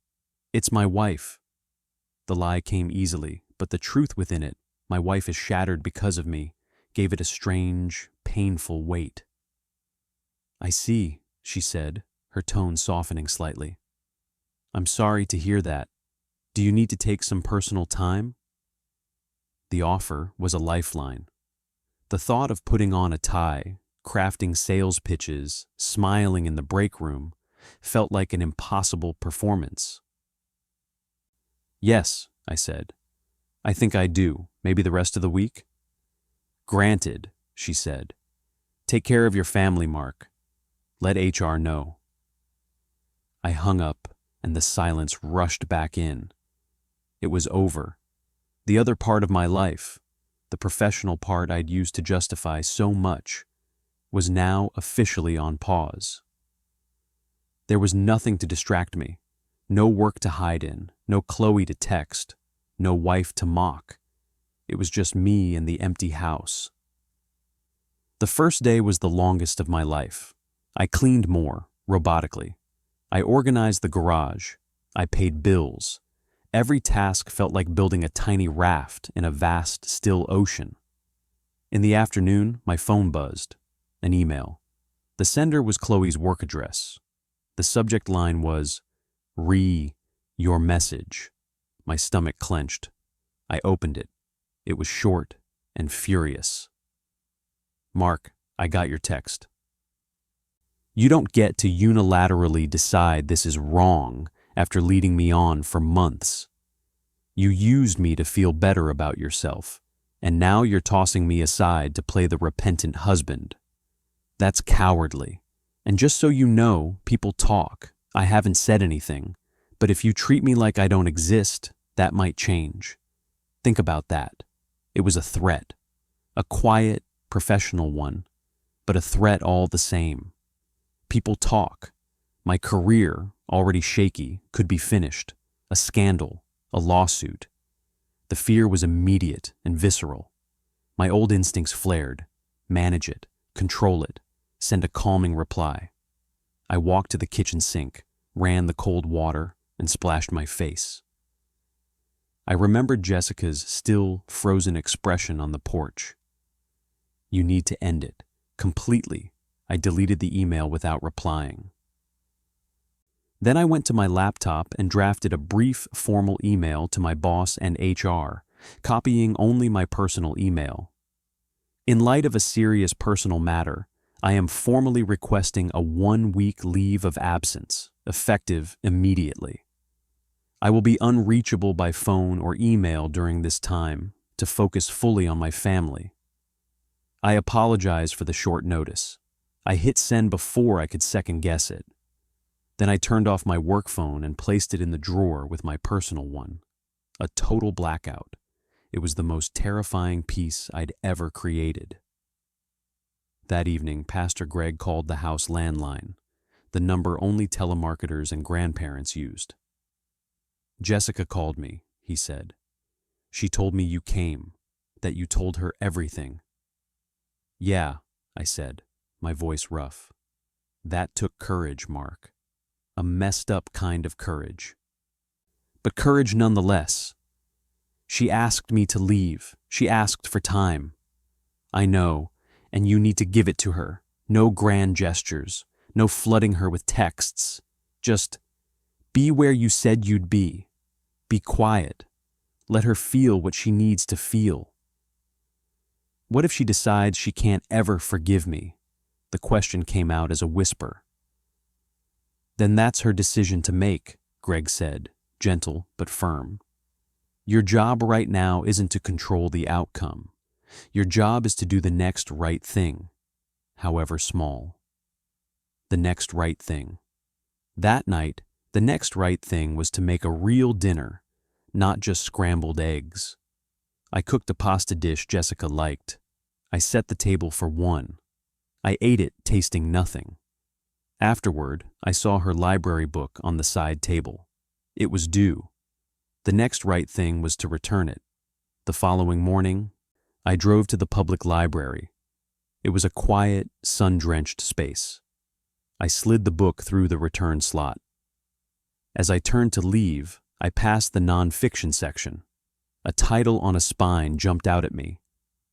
my wife." The lie came easily, but the truth within it, my wife is shattered because of me, gave it a strange, painful weight. "I see," she said, her tone softening slightly. "I'm sorry to hear that. Do you need to take some personal time?" The offer was a lifeline. The thought of putting on a tie, crafting sales pitches, smiling in the break room, felt like an impossible performance. "Yes," I said. "I think I do. Maybe the rest of the week?" "Granted," she said. "Take care of your family, Mark. Let HR know." I hung up, and the silence rushed back in. It was over. The other part of my life, the professional part I'd used to justify so much, was now officially on pause. There was nothing to distract me, no work to hide in, no Chloe to text, no wife to mock. It was just me and the empty house. The first day was the longest of my life. I cleaned more, robotically. I organized the garage. I paid bills. Every task felt like building a tiny raft in a vast, still ocean. In the afternoon, my phone buzzed. An email. The sender was Chloe's work address. The subject line was, your message. My stomach clenched. I opened it. It was short and furious. Mark, I got your text. You don't get to unilaterally decide this is wrong after leading me on for months. You used me to feel better about yourself, and now you're tossing me aside to play the repentant husband. That's cowardly. And just so you know, people talk. I haven't said anything, but if you treat me like I don't exist, that might change. Think about that. It was a threat. A quiet, professional one, but a threat all the same. People talk. My career, already shaky, could be finished. A scandal, a lawsuit. The fear was immediate and visceral. My old instincts flared. Manage it, control it, send a calming reply. I walked to the kitchen sink, ran the cold water, and splashed my face. I remembered Jessica's still, frozen expression on the porch. You need to end it. Completely. I deleted the email without replying. Then I went to my laptop and drafted a brief, formal email to my boss and HR, copying only my personal email. In light of a serious personal matter, I am formally requesting a 1-week leave of absence, effective immediately. I will be unreachable by phone or email during this time to focus fully on my family. I apologize for the short notice. I hit send before I could second-guess it. Then I turned off my work phone and placed it in the drawer with my personal one. A total blackout. It was the most terrifying piece I'd ever created. That evening, Pastor Greg called the house landline, the number only telemarketers and grandparents used. Jessica called me, he said. She told me you came, that you told her everything. Yeah, I said, my voice rough. That took courage, Mark. A messed up kind of courage. But courage nonetheless. She asked me to leave. She asked for time. I know, and you need to give it to her. No grand gestures, no flooding her with texts. Just be where you said you'd be. Be quiet. Let her feel what she needs to feel. What if she decides she can't ever forgive me? The question came out as a whisper. Then that's her decision to make, Greg said, gentle but firm. Your job right now isn't to control the outcome. Your job is to do the next right thing, however small. The next right thing. That night, the next right thing was to make a real dinner, not just scrambled eggs. I cooked a pasta dish Jessica liked. I set the table for one. I ate it, tasting nothing. Afterward, I saw her library book on the side table. It was due. The next right thing was to return it. The following morning, I drove to the public library. It was a quiet, sun-drenched space. I slid the book through the return slot. As I turned to leave, I passed the non-fiction section. A title on a spine jumped out at me.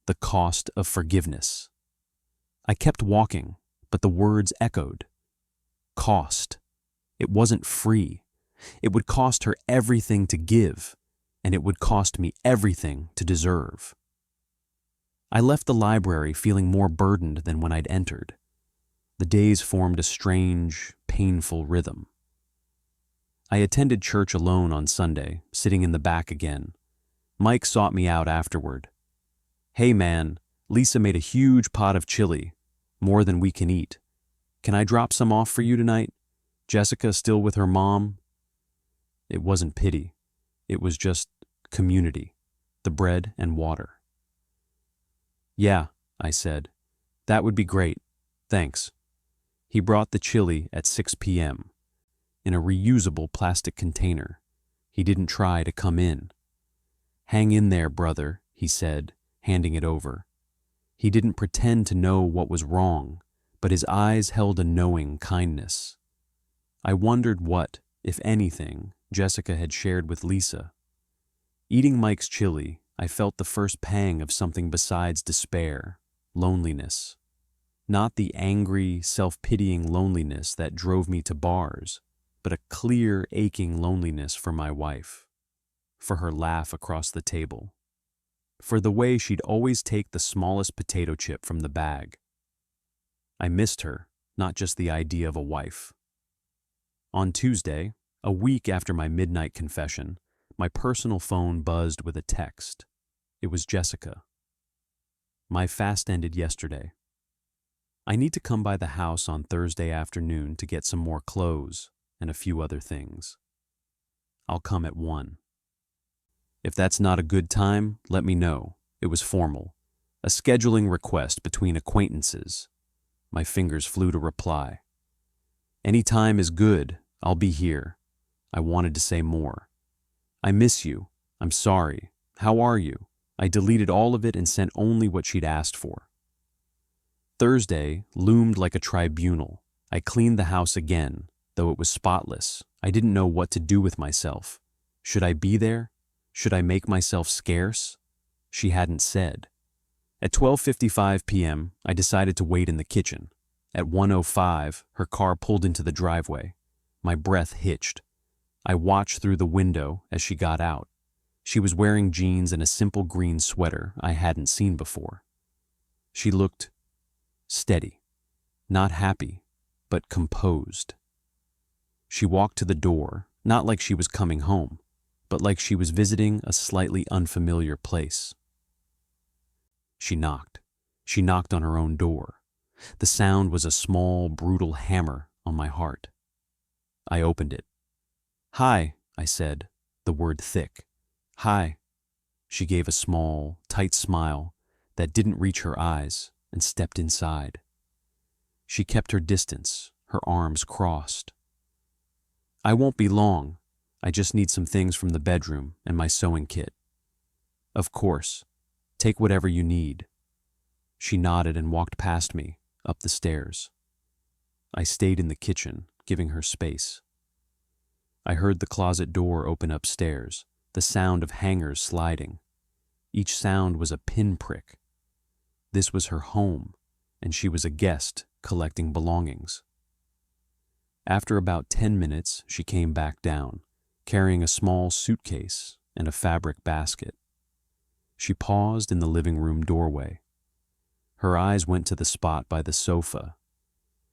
The Cost of Forgiveness. I kept walking, but the words echoed. Cost. It wasn't free. It would cost her everything to give, and it would cost me everything to deserve. I left the library feeling more burdened than when I'd entered. The days formed a strange, painful rhythm. I attended church alone on Sunday, sitting in the back again. Mike sought me out afterward. Hey man, Lisa made a huge pot of chili, more than we can eat. Can I drop some off for you tonight? Jessica still with her mom? It wasn't pity. It was just community, the bread and water. Yeah, I said. That would be great. Thanks. He brought the chili at 6 p.m. in a reusable plastic container. He didn't try to come in. "Hang in there, brother," he said, handing it over. He didn't pretend to know what was wrong, but his eyes held a knowing kindness. I wondered what, if anything, Jessica had shared with Lisa. Eating Mike's chili, I felt the first pang of something besides despair, loneliness. Not the angry, self-pitying loneliness that drove me to bars, but a clear, aching loneliness for my wife, for her laugh across the table, for the way she'd always take the smallest potato chip from the bag. I missed her, not just the idea of a wife. On Tuesday, a week after my midnight confession, my personal phone buzzed with a text. It was Jessica. "My fast ended yesterday. I need to come by the house on Thursday afternoon to get some more clothes and a few other things. I'll come at 1. If that's not a good time, let me know." It was formal, a scheduling request between acquaintances. My fingers flew to reply. "Any time is good, I'll be here." I wanted to say more. "I miss you. I'm sorry. How are you?" I deleted all of it and sent only what she'd asked for. Thursday loomed like a tribunal. I cleaned the house again, though it was spotless. I didn't know what to do with myself. Should I be there? Should I make myself scarce? She hadn't said. At 12:55 p.m., I decided to wait in the kitchen. At 1:05, her car pulled into the driveway. My breath hitched. I watched through the window as she got out. She was wearing jeans and a simple green sweater I hadn't seen before. She looked steady, not happy, but composed. She walked to the door, not like she was coming home, but like she was visiting a slightly unfamiliar place. She knocked. She knocked on her own door. The sound was a small, brutal hammer on my heart. I opened it. "Hi," I said, the word thick. "Hi." She gave a small, tight smile that didn't reach her eyes and stepped inside. She kept her distance, her arms crossed. "I won't be long. I just need some things from the bedroom and my sewing kit." "Of course. Take whatever you need." She nodded and walked past me, up the stairs. I stayed in the kitchen, giving her space. I heard the closet door open upstairs, the sound of hangers sliding. Each sound was a pinprick. This was her home, and she was a guest collecting belongings. After about 10 minutes, she came back down, carrying a small suitcase and a fabric basket. She paused in the living room doorway. Her eyes went to the spot by the sofa.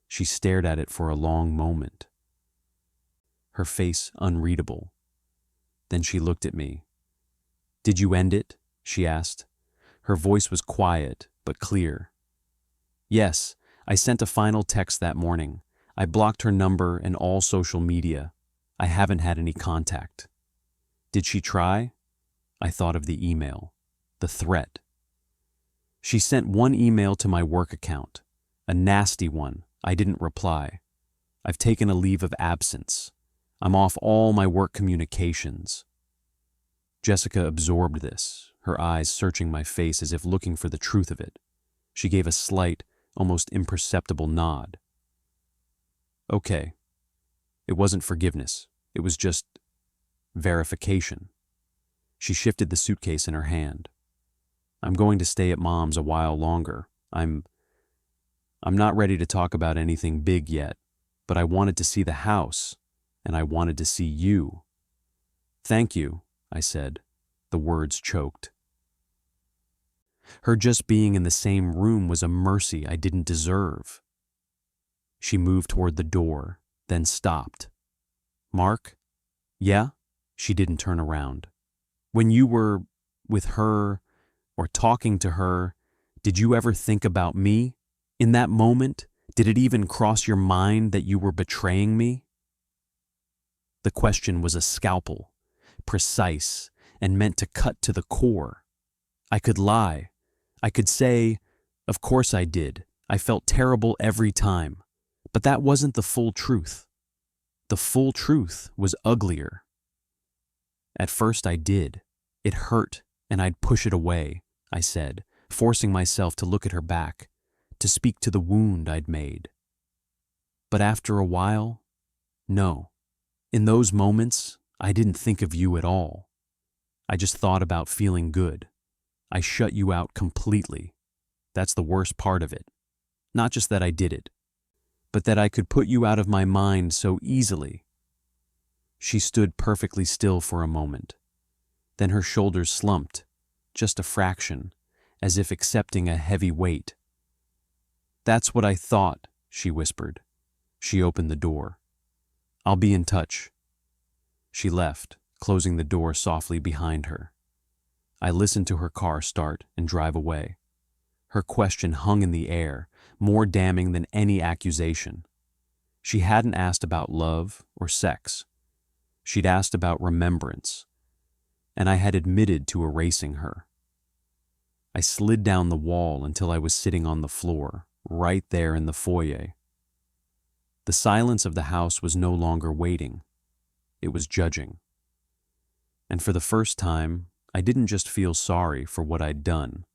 She stared at it for a long moment, her face unreadable. Then she looked at me. "Did you end it?" she asked. Her voice was quiet but clear. "Yes, I sent a final text that morning. I blocked her number and all social media. I haven't had any contact." "Did she try?" I thought of the email, the threat. "She sent one email to my work account, a nasty one. I didn't reply. I've taken a leave of absence. I'm off all my work communications." Jessica absorbed this, her eyes searching my face as if looking for the truth of it. She gave a slight, almost imperceptible nod. "Okay. It wasn't forgiveness. It was just verification." She shifted the suitcase in her hand. "I'm going to stay at Mom's a while longer. I'm not ready to talk about anything big yet, but I wanted to see the house, and I wanted to see you." "Thank you," I said, the words choked. Her just being in the same room was a mercy I didn't deserve. She moved toward the door, then stopped. "Mark?" "Yeah?" She didn't turn around. "When you were with her or talking to her, did you ever think about me? In that moment, did it even cross your mind that you were betraying me?" The question was a scalpel, precise, and meant to cut to the core. I could lie. I could say, "Of course I did. I felt terrible every time." But that wasn't the full truth. The full truth was uglier. At first I did. It hurt. and I'd push it away, I said, forcing myself to look at her back, to speak to the wound I'd made. But after a while, no. In those moments, I didn't think of you at all. I just thought about feeling good. I shut you out completely. That's the worst part of it. Not just that I did it, but that I could put you out of my mind so easily. She stood perfectly still for a moment. Then her shoulders slumped, just a fraction, as if accepting a heavy weight. "That's what I thought," she whispered. She opened the door. "I'll be in touch." She left, closing the door softly behind her. I listened to her car start and drive away. Her question hung in the air, more damning than any accusation. She hadn't asked about love or sex. She'd asked about remembrance, and I had admitted to erasing her. I slid down the wall until I was sitting on the floor, right there in the foyer. The silence of the house was no longer waiting. It was judging. And for the first time, I didn't just feel sorry for what I'd done.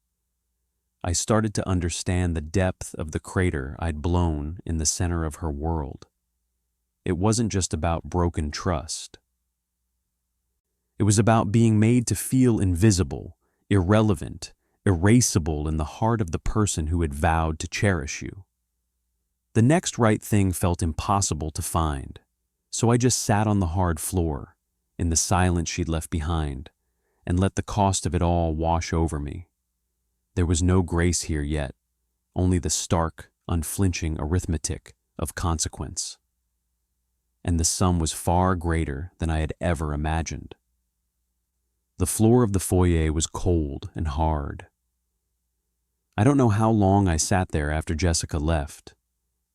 I started to understand the depth of the crater I'd blown in the center of her world. It wasn't just about broken trust. It was about being made to feel invisible, irrelevant, erasable in the heart of the person who had vowed to cherish you. The next right thing felt impossible to find, so I just sat on the hard floor, in the silence she'd left behind, and let the cost of it all wash over me. There was no grace here yet, only the stark, unflinching arithmetic of consequence. And the sum was far greater than I had ever imagined. The floor of the foyer was cold and hard. I don't know how long I sat there after Jessica left,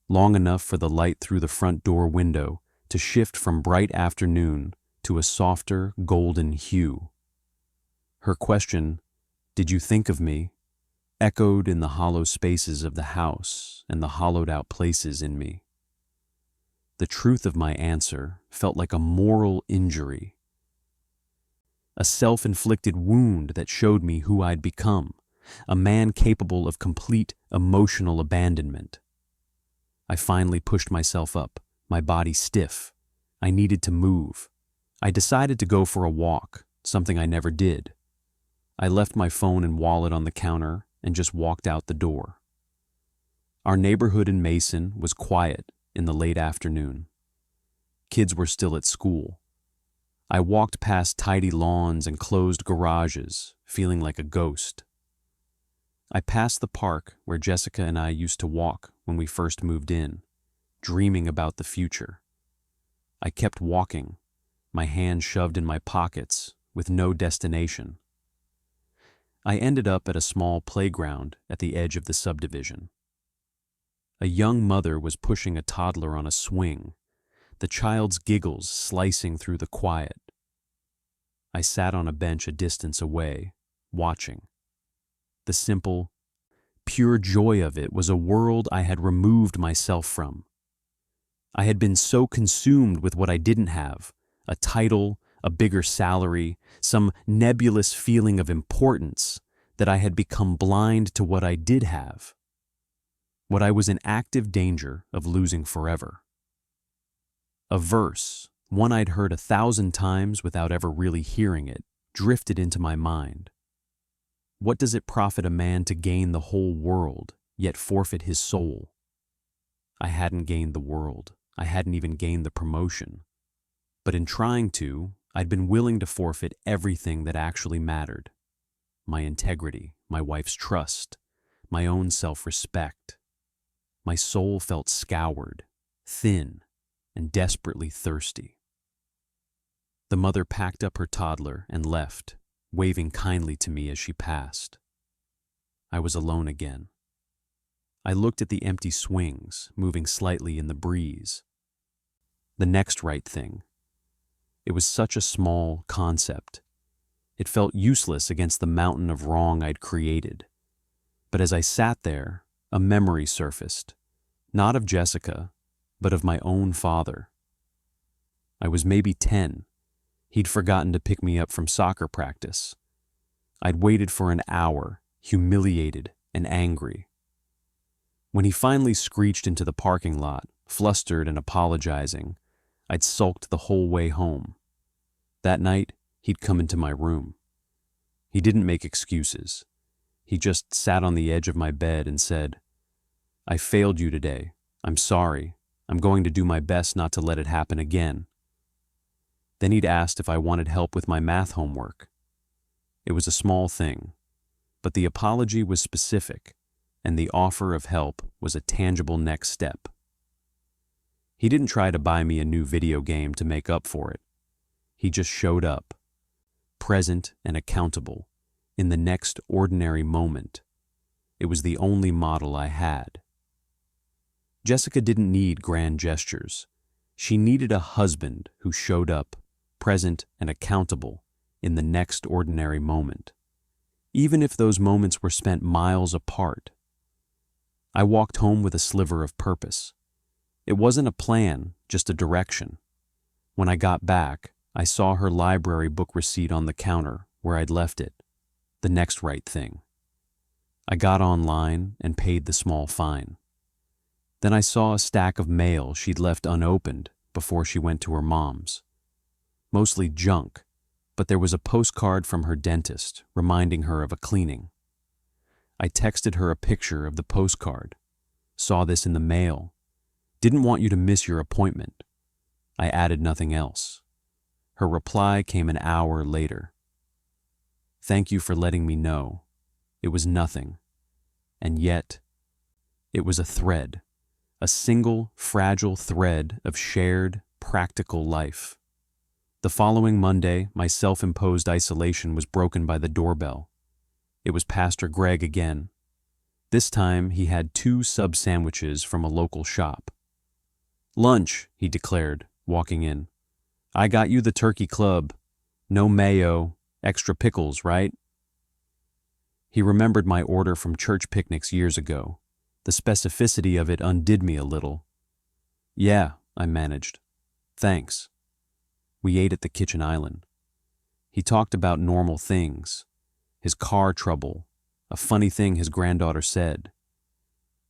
long enough for the light through the front door window to shift from bright afternoon to a softer golden hue. Her question, "Did you think of me?" echoed in the hollow spaces of the house and the hollowed-out places in me. The truth of my answer felt like a moral injury, a self-inflicted wound that showed me who I'd become, a man capable of complete emotional abandonment. I finally pushed myself up, my body stiff. I needed to move. I decided to go for a walk, something I never did. I left my phone and wallet on the counter and just walked out the door. Our neighborhood in Mason was quiet in the late afternoon. Kids were still at school. I walked past tidy lawns and closed garages, feeling like a ghost. I passed the park where Jessica and I used to walk when we first moved in, dreaming about the future. I kept walking, my hands shoved in my pockets, with no destination. I ended up at a small playground at the edge of the subdivision. A young mother was pushing a toddler on a swing, the child's giggles slicing through the quiet. I sat on a bench a distance away, watching. The simple, pure joy of it was a world I had removed myself from. I had been so consumed with what I didn't have, a title, a bigger salary, some nebulous feeling of importance, that I had become blind to what I did have, what I was in active danger of losing forever. A verse, one I'd heard 1,000 times without ever really hearing it, drifted into my mind. What does it profit a man to gain the whole world, yet forfeit his soul? I hadn't gained the world. I hadn't even gained the promotion. But in trying to, I'd been willing to forfeit everything that actually mattered. My integrity, my wife's trust, my own self-respect. My soul felt scoured, thin, and desperately thirsty. The mother packed up her toddler and left, waving kindly to me as she passed. I was alone again. I looked at the empty swings, moving slightly in the breeze. The next right thing. It was such a small concept. It felt useless against the mountain of wrong I'd created. But as I sat there, a memory surfaced, not of Jessica, but of my own father. I was maybe 10. He'd forgotten to pick me up from soccer practice. I'd waited for an hour, humiliated and angry. When he finally screeched into the parking lot, flustered and apologizing, I'd sulked the whole way home. That night, he'd come into my room. He didn't make excuses. He just sat on the edge of my bed and said, "I failed you today. I'm sorry. I'm going to do my best not to let it happen again." Then he'd asked if I wanted help with my math homework. It was a small thing, but the apology was specific, and the offer of help was a tangible next step. He didn't try to buy me a new video game to make up for it. He just showed up, present and accountable, in the next ordinary moment. It was the only model I had. Jessica didn't need grand gestures. She needed a husband who showed up, present and accountable, in the next ordinary moment, even if those moments were spent miles apart. I walked home with a sliver of purpose. It wasn't a plan, just a direction. When I got back, I saw her library book receipt on the counter where I'd left it. The next right thing. I got online and paid the small fine. Then I saw a stack of mail she'd left unopened before she went to her mom's. Mostly junk, but there was a postcard from her dentist reminding her of a cleaning. I texted her a picture of the postcard. "Saw this in the mail. Didn't want you to miss your appointment." I added nothing else. Her reply came an hour later. "Thank you for letting me know. It was nothing. And yet, it was a thread, a single fragile thread of shared, practical life." The following Monday, my self-imposed isolation was broken by the doorbell. It was Pastor Greg again. This time, he had 2 sub sandwiches from a local shop. "Lunch," he declared, walking in. "I got you the turkey club. No mayo, extra pickles, right?" He remembered my order from church picnics years ago. The specificity of it undid me a little. "Yeah," I managed. "Thanks." We ate at the kitchen island. He talked about normal things, his car trouble, a funny thing his granddaughter said.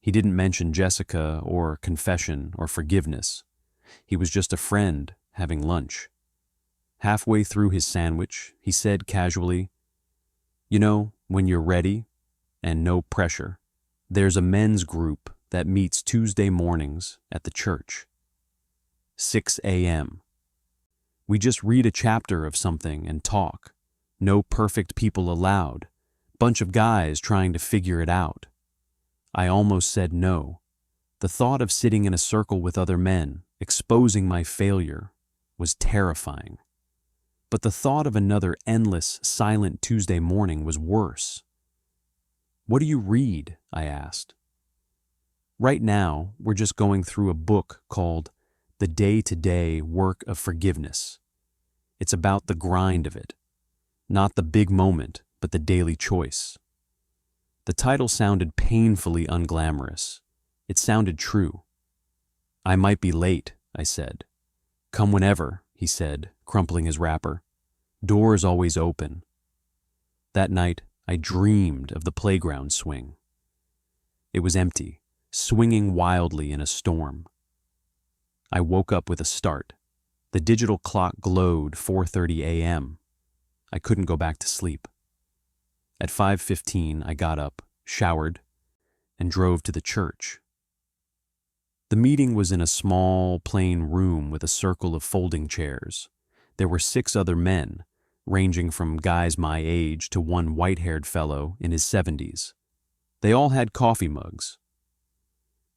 He didn't mention Jessica or confession or forgiveness. He was just a friend having lunch. Halfway through his sandwich, he said casually, "You know, when you're ready, and no pressure, there's a men's group that meets Tuesday mornings at the church. 6 a.m. We just read a chapter of something and talk. No perfect people allowed. Bunch of guys trying to figure it out." I almost said no. The thought of sitting in a circle with other men, exposing my failure, was terrifying. But the thought of another endless, silent Tuesday morning was worse. "What do you read?" I asked. "Right now, we're just going through a book called The Day-to-Day Work of Forgiveness. It's about the grind of it. Not the big moment, but the daily choice." The title sounded painfully unglamorous. It sounded true. "I might be late," I said. "Come whenever," he said, crumpling his wrapper. "Door's always open." That night, I dreamed of the playground swing. It was empty, swinging wildly in a storm. I woke up with a start. The digital clock glowed 4:30 a.m. I couldn't go back to sleep. At 5:15, I got up, showered, and drove to the church. The meeting was in a small, plain room with a circle of folding chairs. There were 6 other men, ranging from guys my age to one white-haired fellow in his 70s. They all had coffee mugs.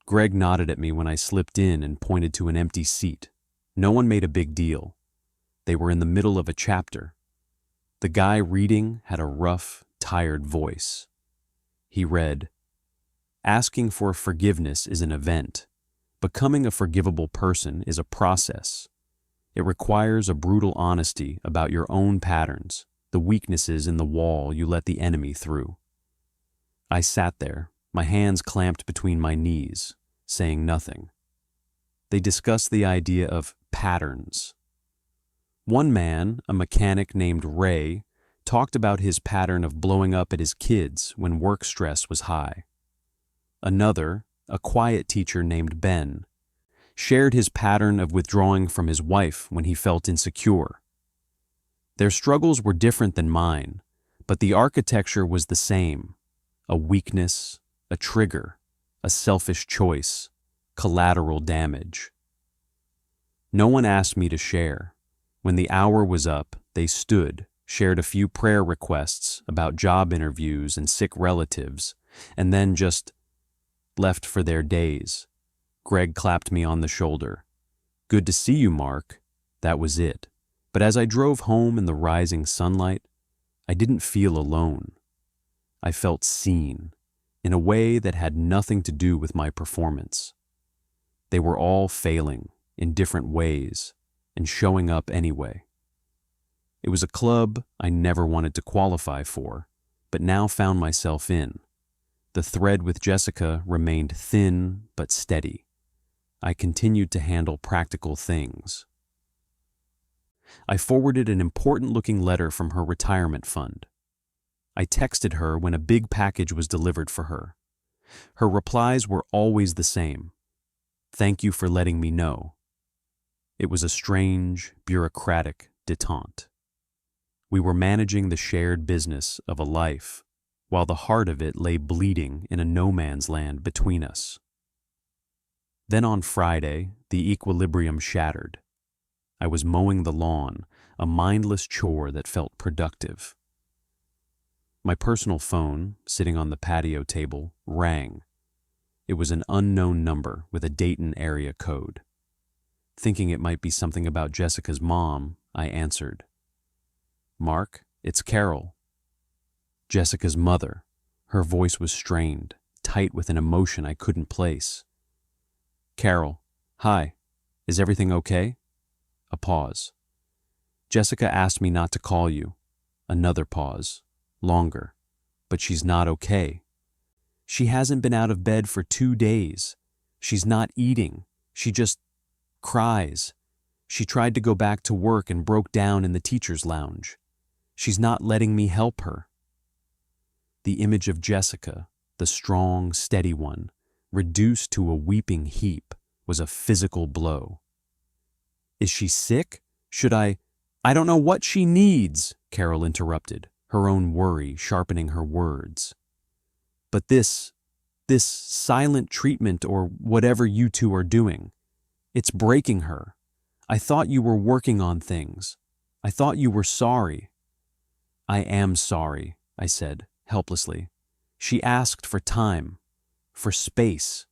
Greg nodded at me when I slipped in and pointed to an empty seat. No one made a big deal. They were in the middle of a chapter. The guy reading had a rough, tired voice. He read, "Asking for forgiveness is an event. Becoming a forgivable person is a process. It requires a brutal honesty about your own patterns, the weaknesses in the wall you let the enemy through." I sat there, my hands clamped between my knees, saying nothing. They discussed the idea of patterns. One man, a mechanic named Ray, talked about his pattern of blowing up at his kids when work stress was high. Another, a quiet teacher named Ben, shared his pattern of withdrawing from his wife when he felt insecure. Their struggles were different than mine, but the architecture was the same: a weakness, a trigger, a selfish choice, collateral damage. No one asked me to share. When the hour was up, they stood, shared a few prayer requests about job interviews and sick relatives, and then just left for their days. Greg clapped me on the shoulder. "Good to see you, Mark." That was it. But as I drove home in the rising sunlight, I didn't feel alone. I felt seen, in a way that had nothing to do with my performance. They were all failing, in different ways, and showing up anyway. It was a club I never wanted to qualify for, but now found myself in. The thread with Jessica remained thin but steady. I continued to handle practical things. I forwarded an important-looking letter from her retirement fund. I texted her when a big package was delivered for her. Her replies were always the same. "Thank you for letting me know." It was a strange, bureaucratic detente. We were managing the shared business of a life, while the heart of it lay bleeding in a no-man's land between us. Then on Friday, the equilibrium shattered. I was mowing the lawn, a mindless chore that felt productive. My personal phone, sitting on the patio table, rang. It was an unknown number with a Dayton area code. Thinking it might be something about Jessica's mom, I answered. "Mark, it's Carol." Jessica's mother. Her voice was strained, tight with an emotion I couldn't place. "Carol, hi. Is everything okay?" A pause. "Jessica asked me not to call you." Another pause. Longer. "But she's not okay. She hasn't been out of bed for 2 days. She's not eating. She just cries. She tried to go back to work and broke down in the teacher's lounge. She's not letting me help her." The image of Jessica, the strong, steady one, reduced to a weeping heap, was a physical blow. "Is she sick? Should I don't know what she needs," Carol interrupted, her own worry sharpening her words. "But this silent treatment or whatever you two are doing, it's breaking her. I thought you were working on things. I thought you were sorry." "I am sorry," I said, helplessly. "She asked for time, for space."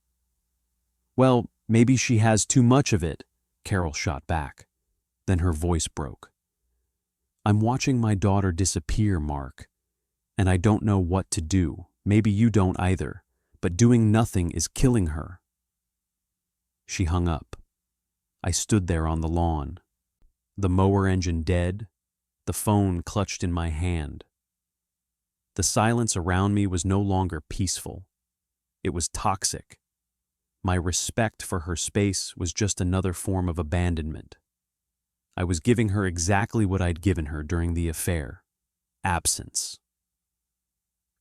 "Well, maybe she has too much of it," Carol shot back. Then her voice broke. "I'm watching my daughter disappear, Mark, and I don't know what to do. Maybe you don't either, but doing nothing is killing her." She hung up. I stood there on the lawn, the mower engine dead, the phone clutched in my hand. The silence around me was no longer peaceful. It was toxic. My respect for her space was just another form of abandonment. I was giving her exactly what I'd given her during the affair: absence.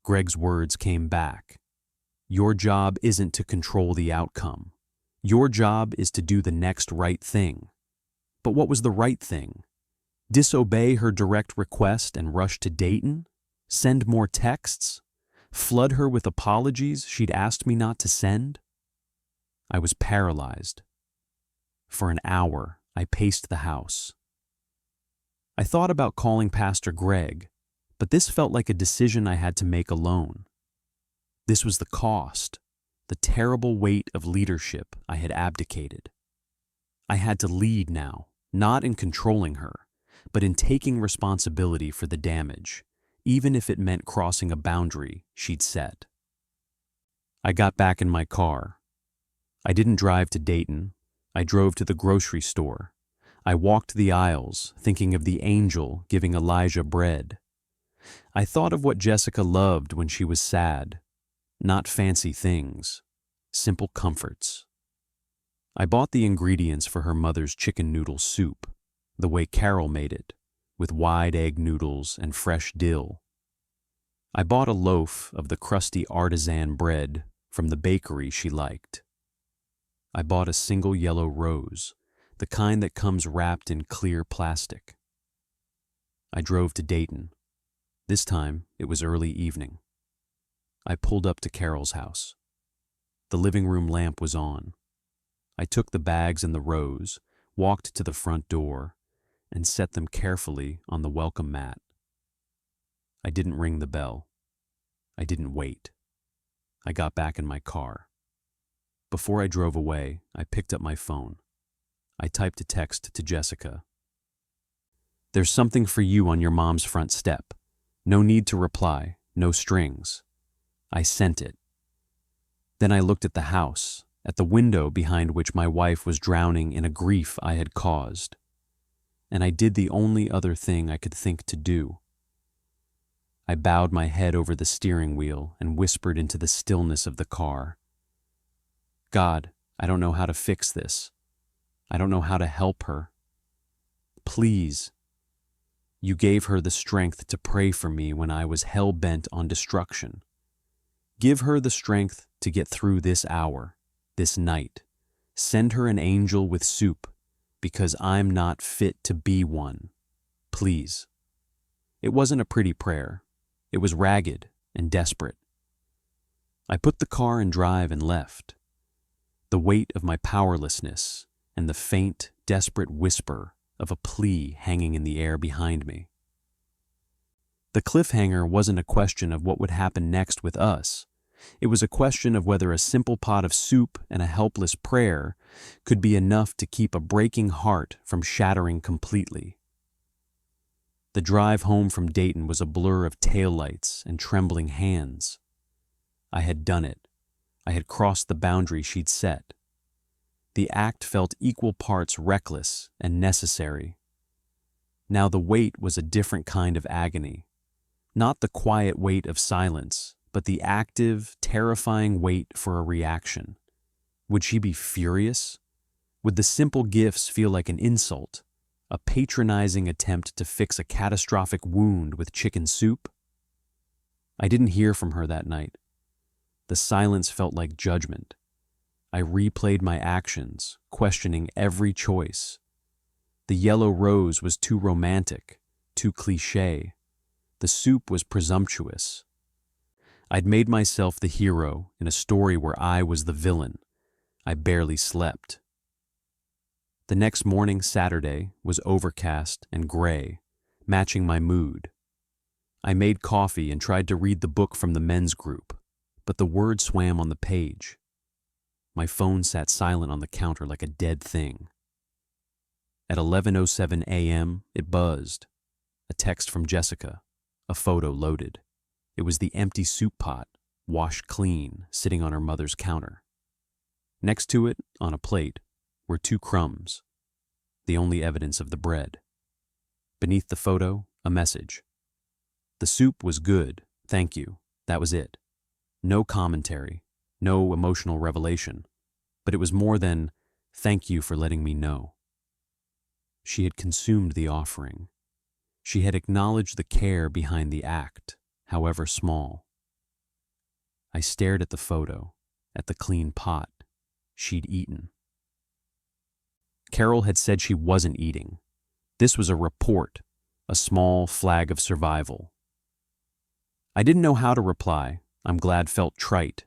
Greg's words came back. "Your job isn't to control the outcome. Your job is to do the next right thing." But what was the right thing? Disobey her direct request and rush to Dayton? Send more texts? Flood her with apologies she'd asked me not to send? I was paralyzed. For an hour, I paced the house. I thought about calling Pastor Greg, but this felt like a decision I had to make alone. This was the cost, the terrible weight of leadership I had abdicated. I had to lead now, not in controlling her, but in taking responsibility for the damage, even if it meant crossing a boundary she'd set. I got back in my car. I didn't drive to Dayton. I drove to the grocery store. I walked the aisles, thinking of the angel giving Elijah bread. I thought of what Jessica loved when she was sad. Not fancy things, simple comforts. I bought the ingredients for her mother's chicken noodle soup, the way Carol made it, with wide egg noodles and fresh dill. I bought a loaf of the crusty artisan bread from the bakery she liked. I bought a single yellow rose, the kind that comes wrapped in clear plastic. I drove to Dayton. This time, it was early evening. I pulled up to Carol's house. The living room lamp was on. I took the bags and the rose, walked to the front door, and set them carefully on the welcome mat. I didn't ring the bell. I didn't wait. I got back in my car. Before I drove away, I picked up my phone. I typed a text to Jessica. "There's something for you on your mom's front step. No need to reply, no strings." I sent it. Then I looked at the house, at the window behind which my wife was drowning in a grief I had caused. And I did the only other thing I could think to do. I bowed my head over the steering wheel and whispered into the stillness of the car. "God, I don't know how to fix this. I don't know how to help her. Please. You gave her the strength to pray for me when I was hell-bent on destruction. Give her the strength to get through this hour, this night. Send her an angel with soup, because I'm not fit to be one. Please." It wasn't a pretty prayer. It was ragged and desperate. I put the car in drive and left. The weight of my powerlessness and the faint, desperate whisper of a plea hanging in the air behind me. The cliffhanger wasn't a question of what would happen next with us. It was a question of whether a simple pot of soup and a helpless prayer could be enough to keep a breaking heart from shattering completely. The drive home from Dayton was a blur of taillights and trembling hands. I had done it. I had crossed the boundary she'd set. The act felt equal parts reckless and necessary. Now the weight was a different kind of agony. Not the quiet weight of silence, but the active, terrifying wait for a reaction. Would she be furious? Would the simple gifts feel like an insult, a patronizing attempt to fix a catastrophic wound with chicken soup? I didn't hear from her that night. The silence felt like judgment. I replayed my actions, questioning every choice. The yellow rose was too romantic, too cliché. The soup was presumptuous. I'd made myself the hero in a story where I was the villain. I barely slept. The next morning, Saturday, was overcast and gray, matching my mood. I made coffee and tried to read the book from the men's group, but the word swam on the page. My phone sat silent on the counter like a dead thing. At 11:07 a.m., it buzzed. A text from Jessica, a photo loaded. It was the empty soup pot, washed clean, sitting on her mother's counter. Next to it, on a plate, were 2 crumbs, the only evidence of the bread. Beneath the photo, a message. The soup was good, thank you, that was it. No commentary, no emotional revelation, but it was more than, thank you for letting me know. She had consumed the offering. She had acknowledged the care behind the act, however small. I stared at the photo, at the clean pot. She'd eaten. Carol had said she wasn't eating. This was a report, a small flag of survival. I didn't know how to reply. I'm glad felt trite.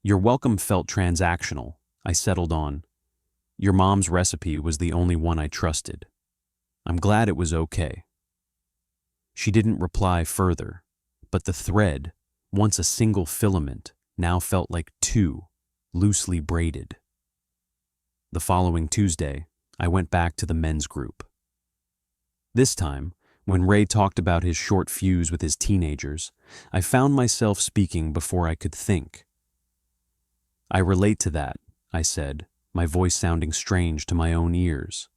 Your welcome felt transactional. I settled on. Your mom's recipe was the only one I trusted. I'm glad it was okay. She didn't reply further, but the thread, once a single filament, now felt like 2, loosely braided. The following Tuesday, I went back to the men's group. This time, when Ray talked about his short fuse with his teenagers, I found myself speaking before I could think. I relate to that, I said, my voice sounding strange to my own ears.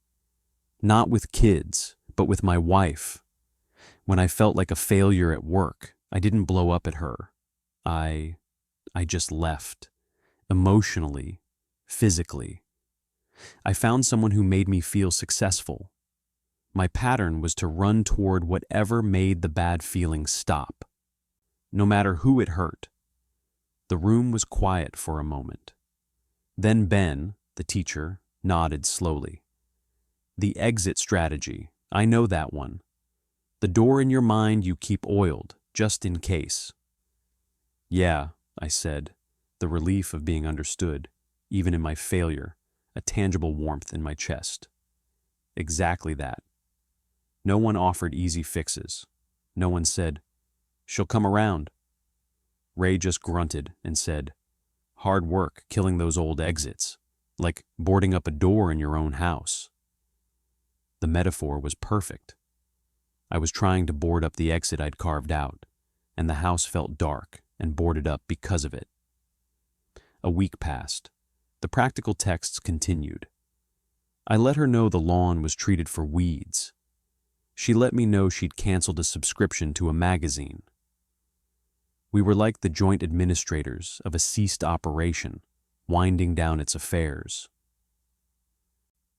Not with kids, but with my wife. When I felt like a failure at work, I didn't blow up at her. I just left. Emotionally, physically. I found someone who made me feel successful. My pattern was to run toward whatever made the bad feeling stop, no matter who it hurt. The room was quiet for a moment. Then Ben, the teacher, nodded slowly. The exit strategy, I know that one. The door in your mind you keep oiled, just in case. Yeah, I said, the relief of being understood, even in my failure, a tangible warmth in my chest. Exactly that. No one offered easy fixes. No one said, "She'll come around." Ray just grunted and said, "Hard work killing those old exits, like boarding up a door in your own house." The metaphor was perfect. I was trying to board up the exit I'd carved out, and the house felt dark and boarded up because of it. A week passed. The practical texts continued. I let her know the lawn was treated for weeds. She let me know she'd canceled a subscription to a magazine. We were like the joint administrators of a ceased operation, winding down its affairs.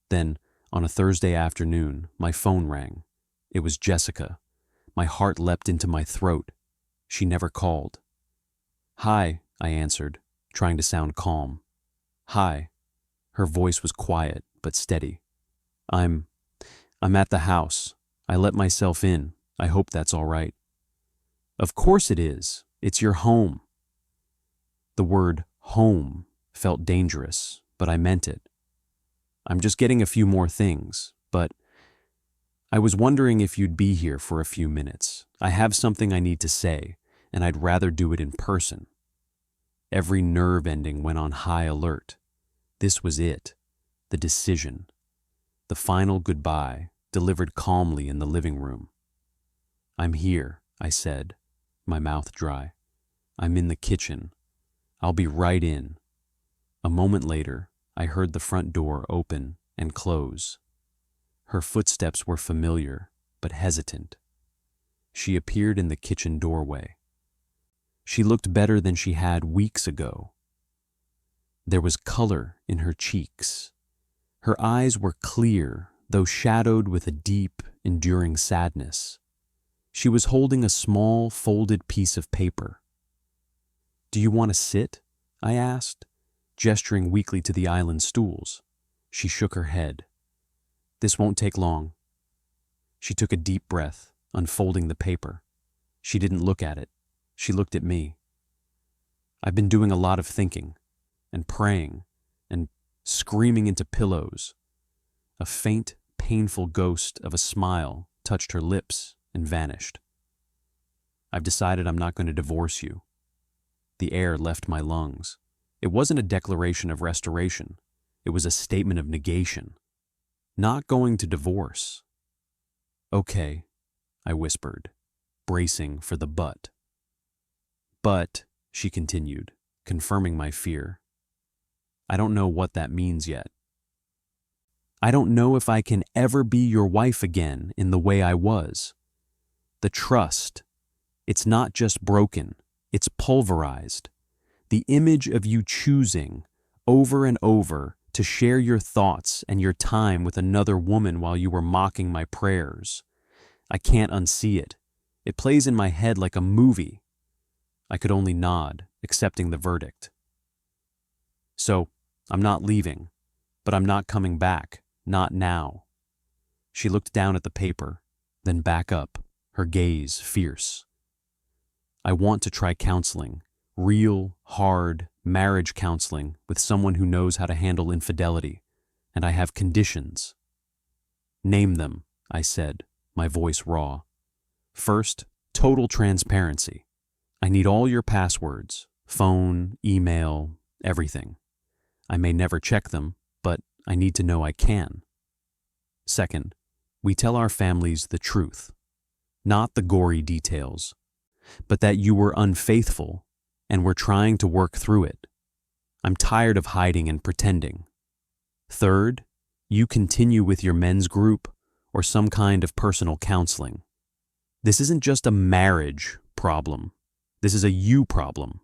Then, on a Thursday afternoon, my phone rang. It was Jessica. My heart leapt into my throat. She never called. "Hi," I answered, trying to sound calm. "Hi." Her voice was quiet but steady. I'm at the house. I let myself in. I hope that's all right." "Of course it is. It's your home." The word home felt dangerous, but I meant it. "I'm just getting a few more things, but I was wondering if you'd be here for a few minutes. I have something I need to say, and I'd rather do it in person." Every nerve ending went on high alert. This was it, the decision, the final goodbye, delivered calmly in the living room. "I'm here," I said, my mouth dry. "I'm in the kitchen. I'll be right in." A moment later, I heard the front door open and close. Her footsteps were familiar, but hesitant. She appeared in the kitchen doorway. She looked better than she had weeks ago. There was color in her cheeks. Her eyes were clear, though shadowed with a deep, enduring sadness. She was holding a small, folded piece of paper. "Do you want to sit?" I asked, gesturing weakly to the island stools. She shook her head. "This won't take long." She took a deep breath, unfolding the paper. She didn't look at it. She looked at me. "I've been doing a lot of thinking, and praying, and screaming into pillows." A faint, painful ghost of a smile touched her lips and vanished. "I've decided I'm not going to divorce you." The air left my lungs. It wasn't a declaration of restoration. It was a statement of negation. Not going to divorce. "Okay," I whispered, bracing for the but. "But," she continued, confirming my fear, "I don't know what that means yet. I don't know if I can ever be your wife again in the way I was. The trust, it's not just broken, it's pulverized. The image of you choosing, over and over, to share your thoughts and your time with another woman while you were mocking my prayers. I can't unsee it. It plays in my head like a movie." I could only nod, accepting the verdict. "So, I'm not leaving, but I'm not coming back, not now." She looked down at the paper, then back up, her gaze fierce. "I want to try counseling, real, hard, marriage counseling with someone who knows how to handle infidelity, and I have conditions." "Name them," I said, my voice raw. "First, total transparency. I need all your passwords, phone, email, everything. I may never check them, but I need to know I can. Second, we tell our families the truth, not the gory details, but that you were unfaithful and we're trying to work through it. I'm tired of hiding and pretending. Third, you continue with your men's group or some kind of personal counseling. This isn't just a marriage problem. This is a you problem."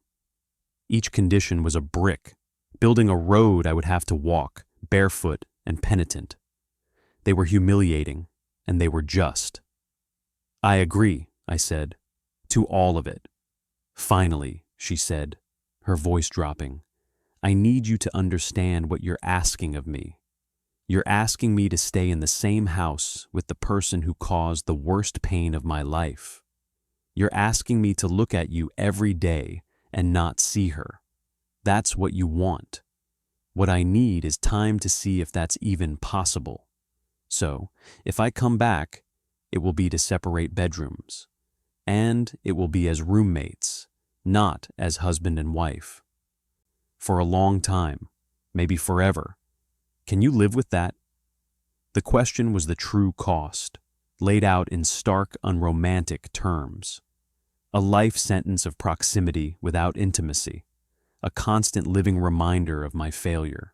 Each condition was a brick, building a road I would have to walk, barefoot and penitent. They were humiliating, and they were just. I agree, I said, to all of it. Finally, she said, her voice dropping, I need you to understand what you're asking of me. You're asking me to stay in the same house with the person who caused the worst pain of my life. You're asking me to look at you every day and not see her. That's what you want. What I need is time to see if that's even possible. So, if I come back, it will be to separate bedrooms. And it will be as roommates, not as husband and wife. For a long time, maybe forever. Can you live with that? The question was the true cost, laid out in stark, unromantic terms. A life sentence of proximity without intimacy, a constant living reminder of my failure,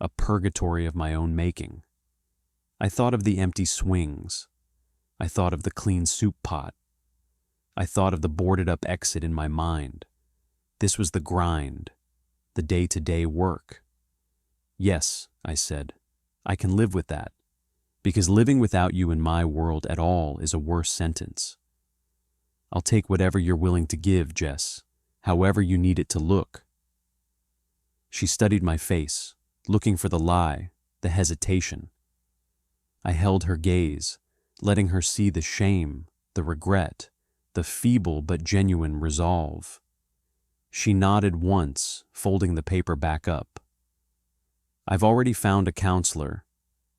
a purgatory of my own making. I thought of the empty swings. I thought of the clean soup pot. I thought of the boarded-up exit in my mind. This was the grind, the day-to-day work. Yes, I said, I can live with that, because living without you in my world at all is a worse sentence. I'll take whatever you're willing to give, Jess, however you need it to look. She studied my face, looking for the lie, the hesitation. I held her gaze, letting her see the shame, the regret, the feeble but genuine resolve. She nodded once, folding the paper back up. I've already found a counselor,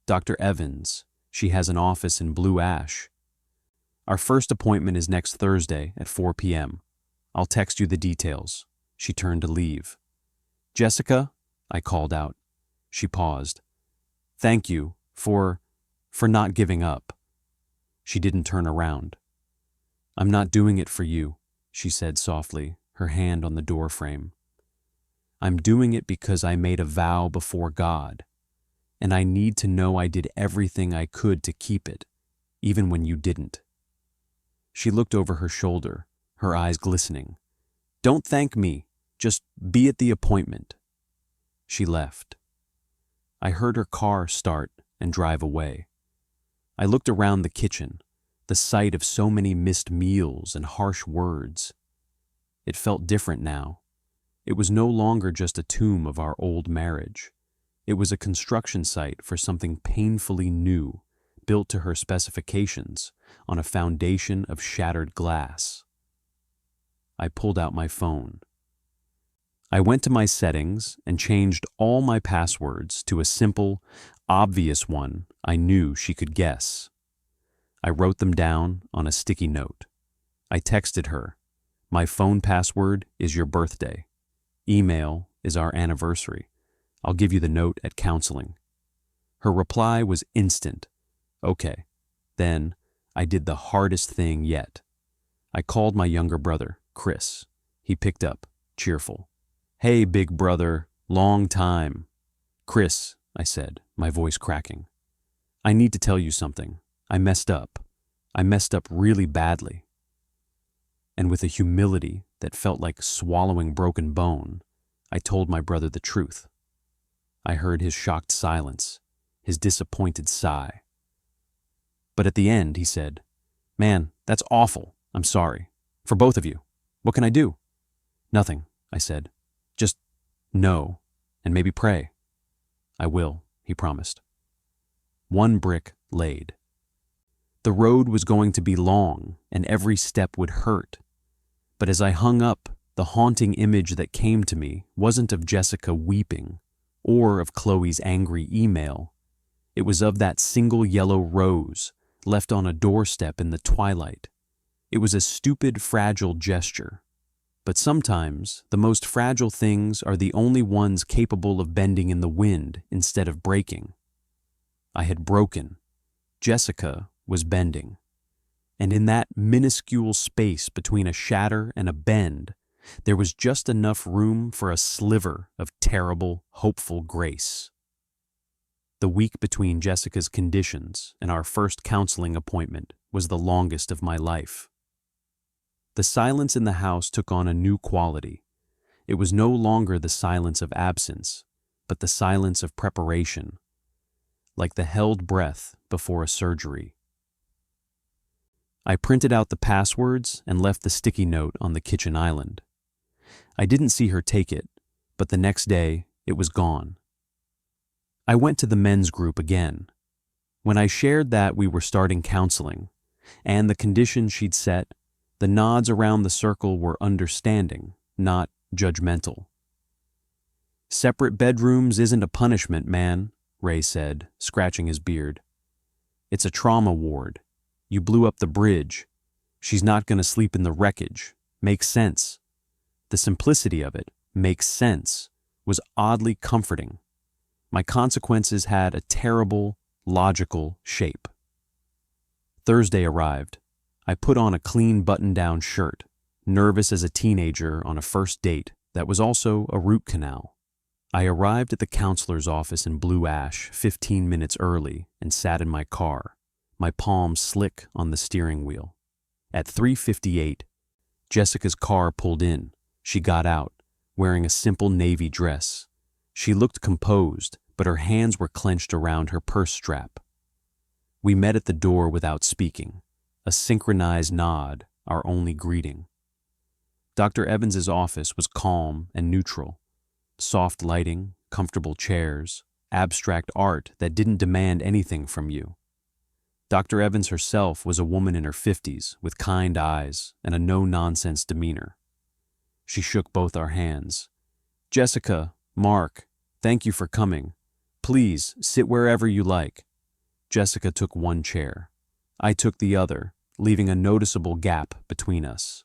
Dr. Evans. She has an office in Blue Ash. Our first appointment is next Thursday at 4 p.m. I'll text you the details. She turned to leave. Jessica, I called out. She paused. Thank you for not giving up. She didn't turn around. I'm not doing it for you, she said softly, her hand on the door frame. I'm doing it because I made a vow before God, and I need to know I did everything I could to keep it, even when you didn't. She looked over her shoulder, her eyes glistening. Don't thank me, just be at the appointment. She left. I heard her car start and drive away. I looked around the kitchen, the sight of so many missed meals and harsh words. It felt different now. It was no longer just a tomb of our old marriage. It was a construction site for something painfully new, built to her specifications, on a foundation of shattered glass. I pulled out my phone. I went to my settings and changed all my passwords to a simple, obvious one I knew she could guess. I wrote them down on a sticky note. I texted her, my phone password is your birthday. Email is our anniversary. I'll give you the note at counseling. Her reply was instant. Okay. Then I did the hardest thing yet. I called my younger brother, Chris. He picked up, cheerful. Hey, big brother, long time. Chris, I said, my voice cracking. I need to tell you something. I messed up. I messed up really badly. And with a humility that felt like swallowing broken bone, I told my brother the truth. I heard his shocked silence, his disappointed sigh. But at the end, he said, Man, that's awful. I'm sorry. For both of you. What can I do? Nothing, I said. Just know, and maybe pray. I will, he promised. One brick laid. The road was going to be long, and every step would hurt. But as I hung up, the haunting image that came to me wasn't of Jessica weeping, or of Chloe's angry email. It was of that single yellow rose, left on a doorstep in the twilight. It was a stupid, fragile gesture. But sometimes, the most fragile things are the only ones capable of bending in the wind instead of breaking. I had broken. Jessica was bending. And in that minuscule space between a shatter and a bend, there was just enough room for a sliver of terrible, hopeful grace. The week between Jessica's conditions and our first counseling appointment was the longest of my life. The silence in the house took on a new quality. It was no longer the silence of absence, but the silence of preparation, like the held breath before a surgery. I printed out the passwords and left the sticky note on the kitchen island. I didn't see her take it, but the next day it was gone. I went to the men's group again. When I shared that we were starting counseling and the conditions she'd set, the nods around the circle were understanding, not judgmental. "Separate bedrooms isn't a punishment, man," Ray said, scratching his beard. "It's a trauma ward. You blew up the bridge. She's not going to sleep in the wreckage. Makes sense." The simplicity of it, "makes sense," was oddly comforting. My consequences had a terrible, logical shape. Thursday arrived. I put on a clean button-down shirt, nervous as a teenager on a first date that was also a root canal. I arrived at the counselor's office in Blue Ash 15 minutes early and sat in my car, my palms slick on the steering wheel. At 3:58, Jessica's car pulled in. She got out, wearing a simple navy dress. She looked composed, but her hands were clenched around her purse strap. We met at the door without speaking, a synchronized nod, our only greeting. Dr. Evans's office was calm and neutral. Soft lighting, comfortable chairs, abstract art that didn't demand anything from you. Dr. Evans herself was a woman in her 50s with kind eyes and a no-nonsense demeanor. She shook both our hands. "Jessica, Mark, thank you for coming. Please sit wherever you like." Jessica took one chair. I took the other, leaving a noticeable gap between us.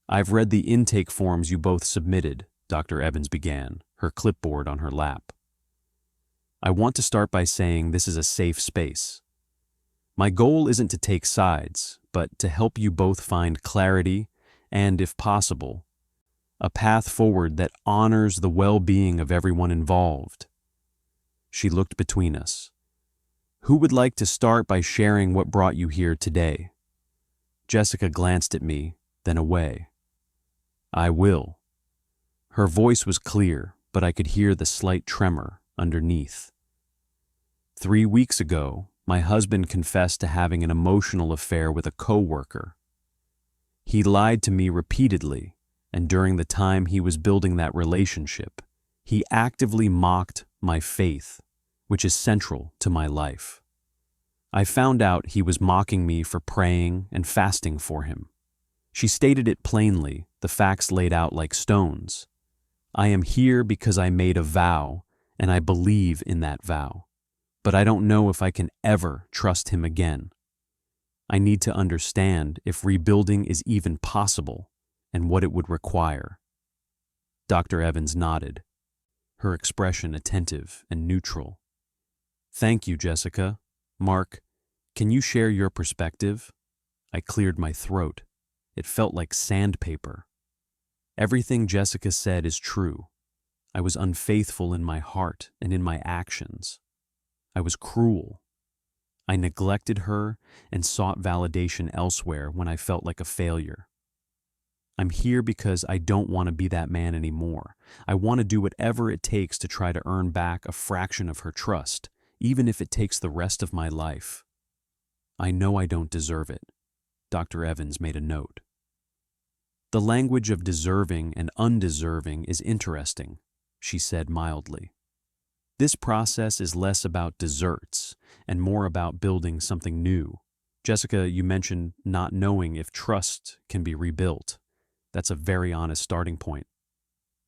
"I've read the intake forms you both submitted," Dr. Evans began, her clipboard on her lap. "I want to start by saying this is a safe space. My goal isn't to take sides, but to help you both find clarity and, if possible, a path forward that honors the well-being of everyone involved." She looked between us. "Who would like to start by sharing what brought you here today?" Jessica glanced at me, then away. "I will." Her voice was clear, but I could hear the slight tremor underneath. 3 weeks ago, my husband confessed to having an emotional affair with a coworker. He lied to me repeatedly, and during the time he was building that relationship, he actively mocked my faith, which is central to my life. I found out he was mocking me for praying and fasting for him. She stated it plainly, the facts laid out like stones. I am here because I made a vow, and I believe in that vow. But I don't know if I can ever trust him again. I need to understand if rebuilding is even possible and what it would require. Dr. Evans nodded, her expression attentive and neutral. "Thank you, Jessica. Mark, can you share your perspective?" I cleared my throat. It felt like sandpaper. Everything Jessica said is true. I was unfaithful in my heart and in my actions. I was cruel. I neglected her and sought validation elsewhere when I felt like a failure. I'm here because I don't want to be that man anymore. I want to do whatever it takes to try to earn back a fraction of her trust, even if it takes the rest of my life. I know I don't deserve it. Dr. Evans made a note. "The language of deserving and undeserving is interesting," she said mildly. "This process is less about desserts and more about building something new. Jessica, you mentioned not knowing if trust can be rebuilt. That's a very honest starting point.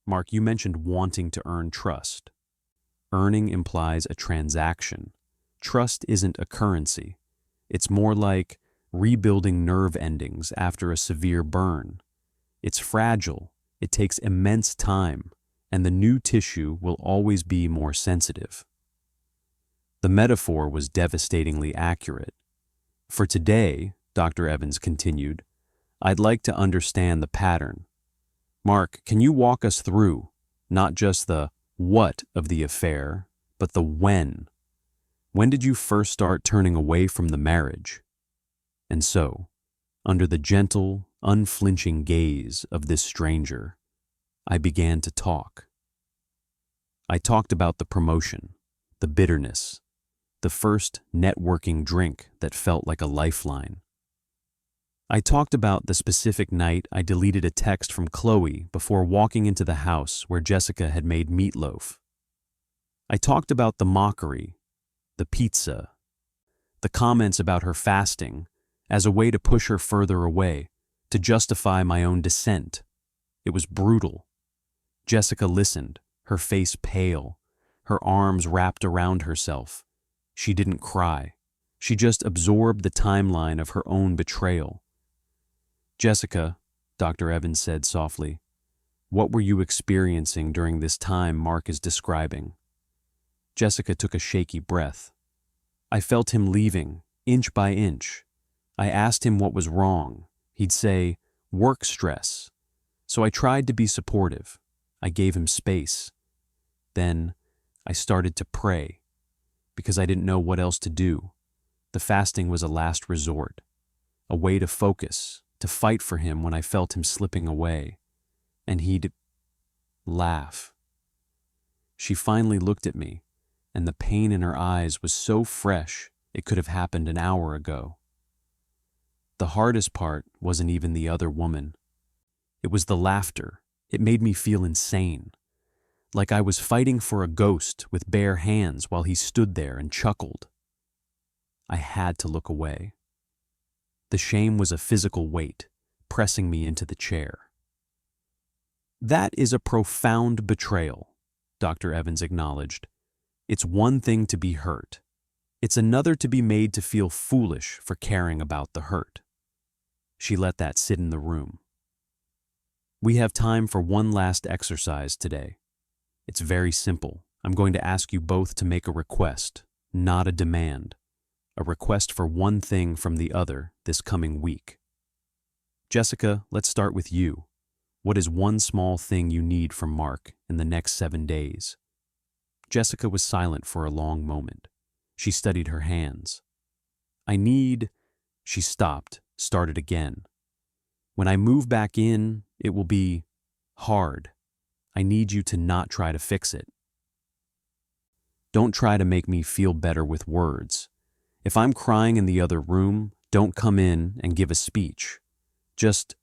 Mark, you mentioned wanting to earn trust. Earning implies a transaction. Trust isn't a currency. It's more like rebuilding nerve endings after a severe burn. It's fragile, it takes immense time, and the new tissue will always be more sensitive." The metaphor was devastatingly accurate. "For today," Dr. Evans continued, "I'd like to understand the pattern. Mark, can you walk us through not just the what of the affair, but the when? When did you first start turning away from the marriage?" And so, under the gentle, unflinching gaze of this stranger, I began to talk. I talked about the promotion, the bitterness, the first networking drink that felt like a lifeline. I talked about the specific night I deleted a text from Chloe before walking into the house where Jessica had made meatloaf. I talked about the mockery, the pizza, the comments about her fasting as a way to push her further away, to justify my own dissent. It was brutal. Jessica listened, her face pale, her arms wrapped around herself. She didn't cry. She just absorbed the timeline of her own betrayal. "Jessica," Dr. Evans said softly, "what were you experiencing during this time Mark is describing?" Jessica took a shaky breath. "I felt him leaving, inch by inch. I asked him what was wrong. He'd say, 'Work stress.' So I tried to be supportive. I gave him space. Then I started to pray, because I didn't know what else to do. The fasting was a last resort, a way to focus, to fight for him when I felt him slipping away. And he'd laugh." She finally looked at me, and the pain in her eyes was so fresh it could have happened an hour ago. The hardest part wasn't even the other woman. It was the laughter. It made me feel insane, like I was fighting for a ghost with bare hands while he stood there and chuckled. I had to look away. The shame was a physical weight, pressing me into the chair. "That is a profound betrayal," Dr. Evans acknowledged. "It's one thing to be hurt. It's another to be made to feel foolish for caring about the hurt." She let that sit in the room. "We have time for one last exercise today. It's very simple. I'm going to ask you both to make a request, not a demand. A request for one thing from the other this coming week. Jessica, let's start with you. What is one small thing you need from Mark in the next 7 days?" Jessica was silent for a long moment. She studied her hands. "I need—" She stopped, started again. "When I move back in, it will be hard. I need you to not try to fix it. Don't try to make me feel better with words. If I'm crying in the other room, don't come in and give a speech. Just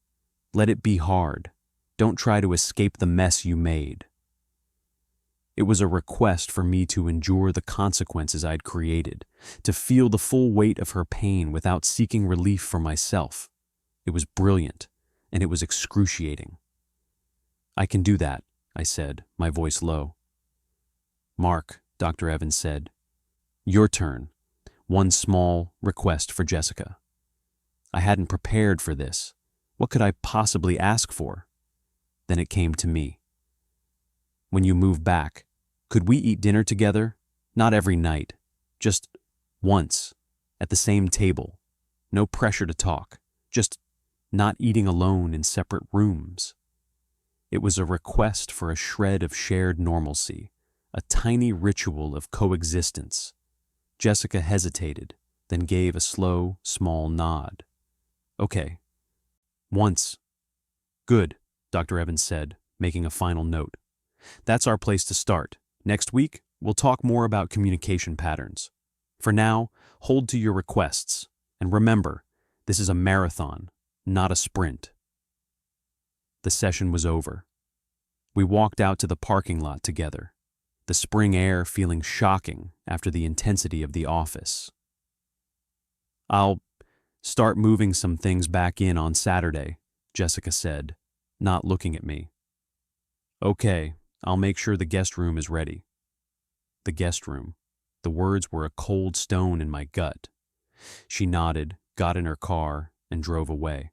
let it be hard. Don't try to escape the mess you made." It was a request for me to endure the consequences I'd created, to feel the full weight of her pain without seeking relief for myself. It was brilliant, and it was excruciating. "I can do that," I said, my voice low. "Mark," Dr. Evans said, "your turn. One small request for Jessica." I hadn't prepared for this. What could I possibly ask for? Then it came to me. "When you move back, could we eat dinner together? Not every night. Just once, at the same table. No pressure to talk. Just not eating alone in separate rooms." It was a request for a shred of shared normalcy, a tiny ritual of coexistence. Jessica hesitated, then gave a slow, small nod. "Okay. Once." "Good," Dr. Evans said, making a final note. "That's our place to start. Next week, we'll talk more about communication patterns. For now, hold to your requests. And remember, this is a marathon, not a sprint." The session was over. We walked out to the parking lot together, the spring air feeling shocking after the intensity of the office. "I'll start moving some things back in on Saturday," Jessica said, not looking at me. "Okay, I'll make sure the guest room is ready." The guest room. The words were a cold stone in my gut. She nodded, got in her car, and drove away.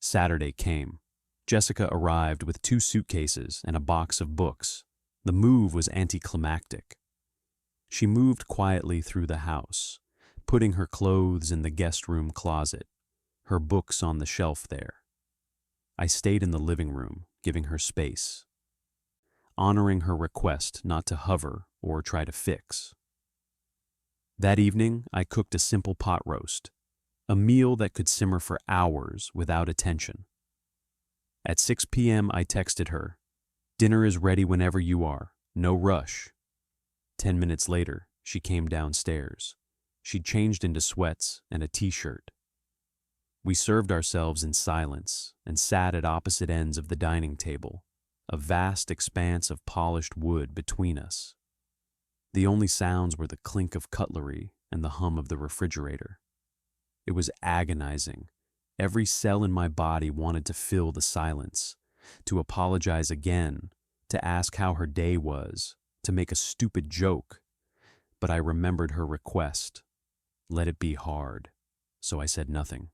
Saturday came. Jessica arrived with 2 suitcases and a box of books. The move was anticlimactic. She moved quietly through the house, putting her clothes in the guest room closet, her books on the shelf there. I stayed in the living room, giving her space, honoring her request not to hover or try to fix. That evening, I cooked a simple pot roast, a meal that could simmer for hours without attention. At 6 p.m., I texted her, "Dinner is ready whenever you are. No rush." 10 minutes later, she came downstairs. She'd changed into sweats and a t-shirt. We served ourselves in silence and sat at opposite ends of the dining table, a vast expanse of polished wood between us. The only sounds were the clink of cutlery and the hum of the refrigerator. It was agonizing. Every cell in my body wanted to fill the silence, to apologize again, to ask how her day was, to make a stupid joke. But I remembered her request. Let it be hard. So I said nothing.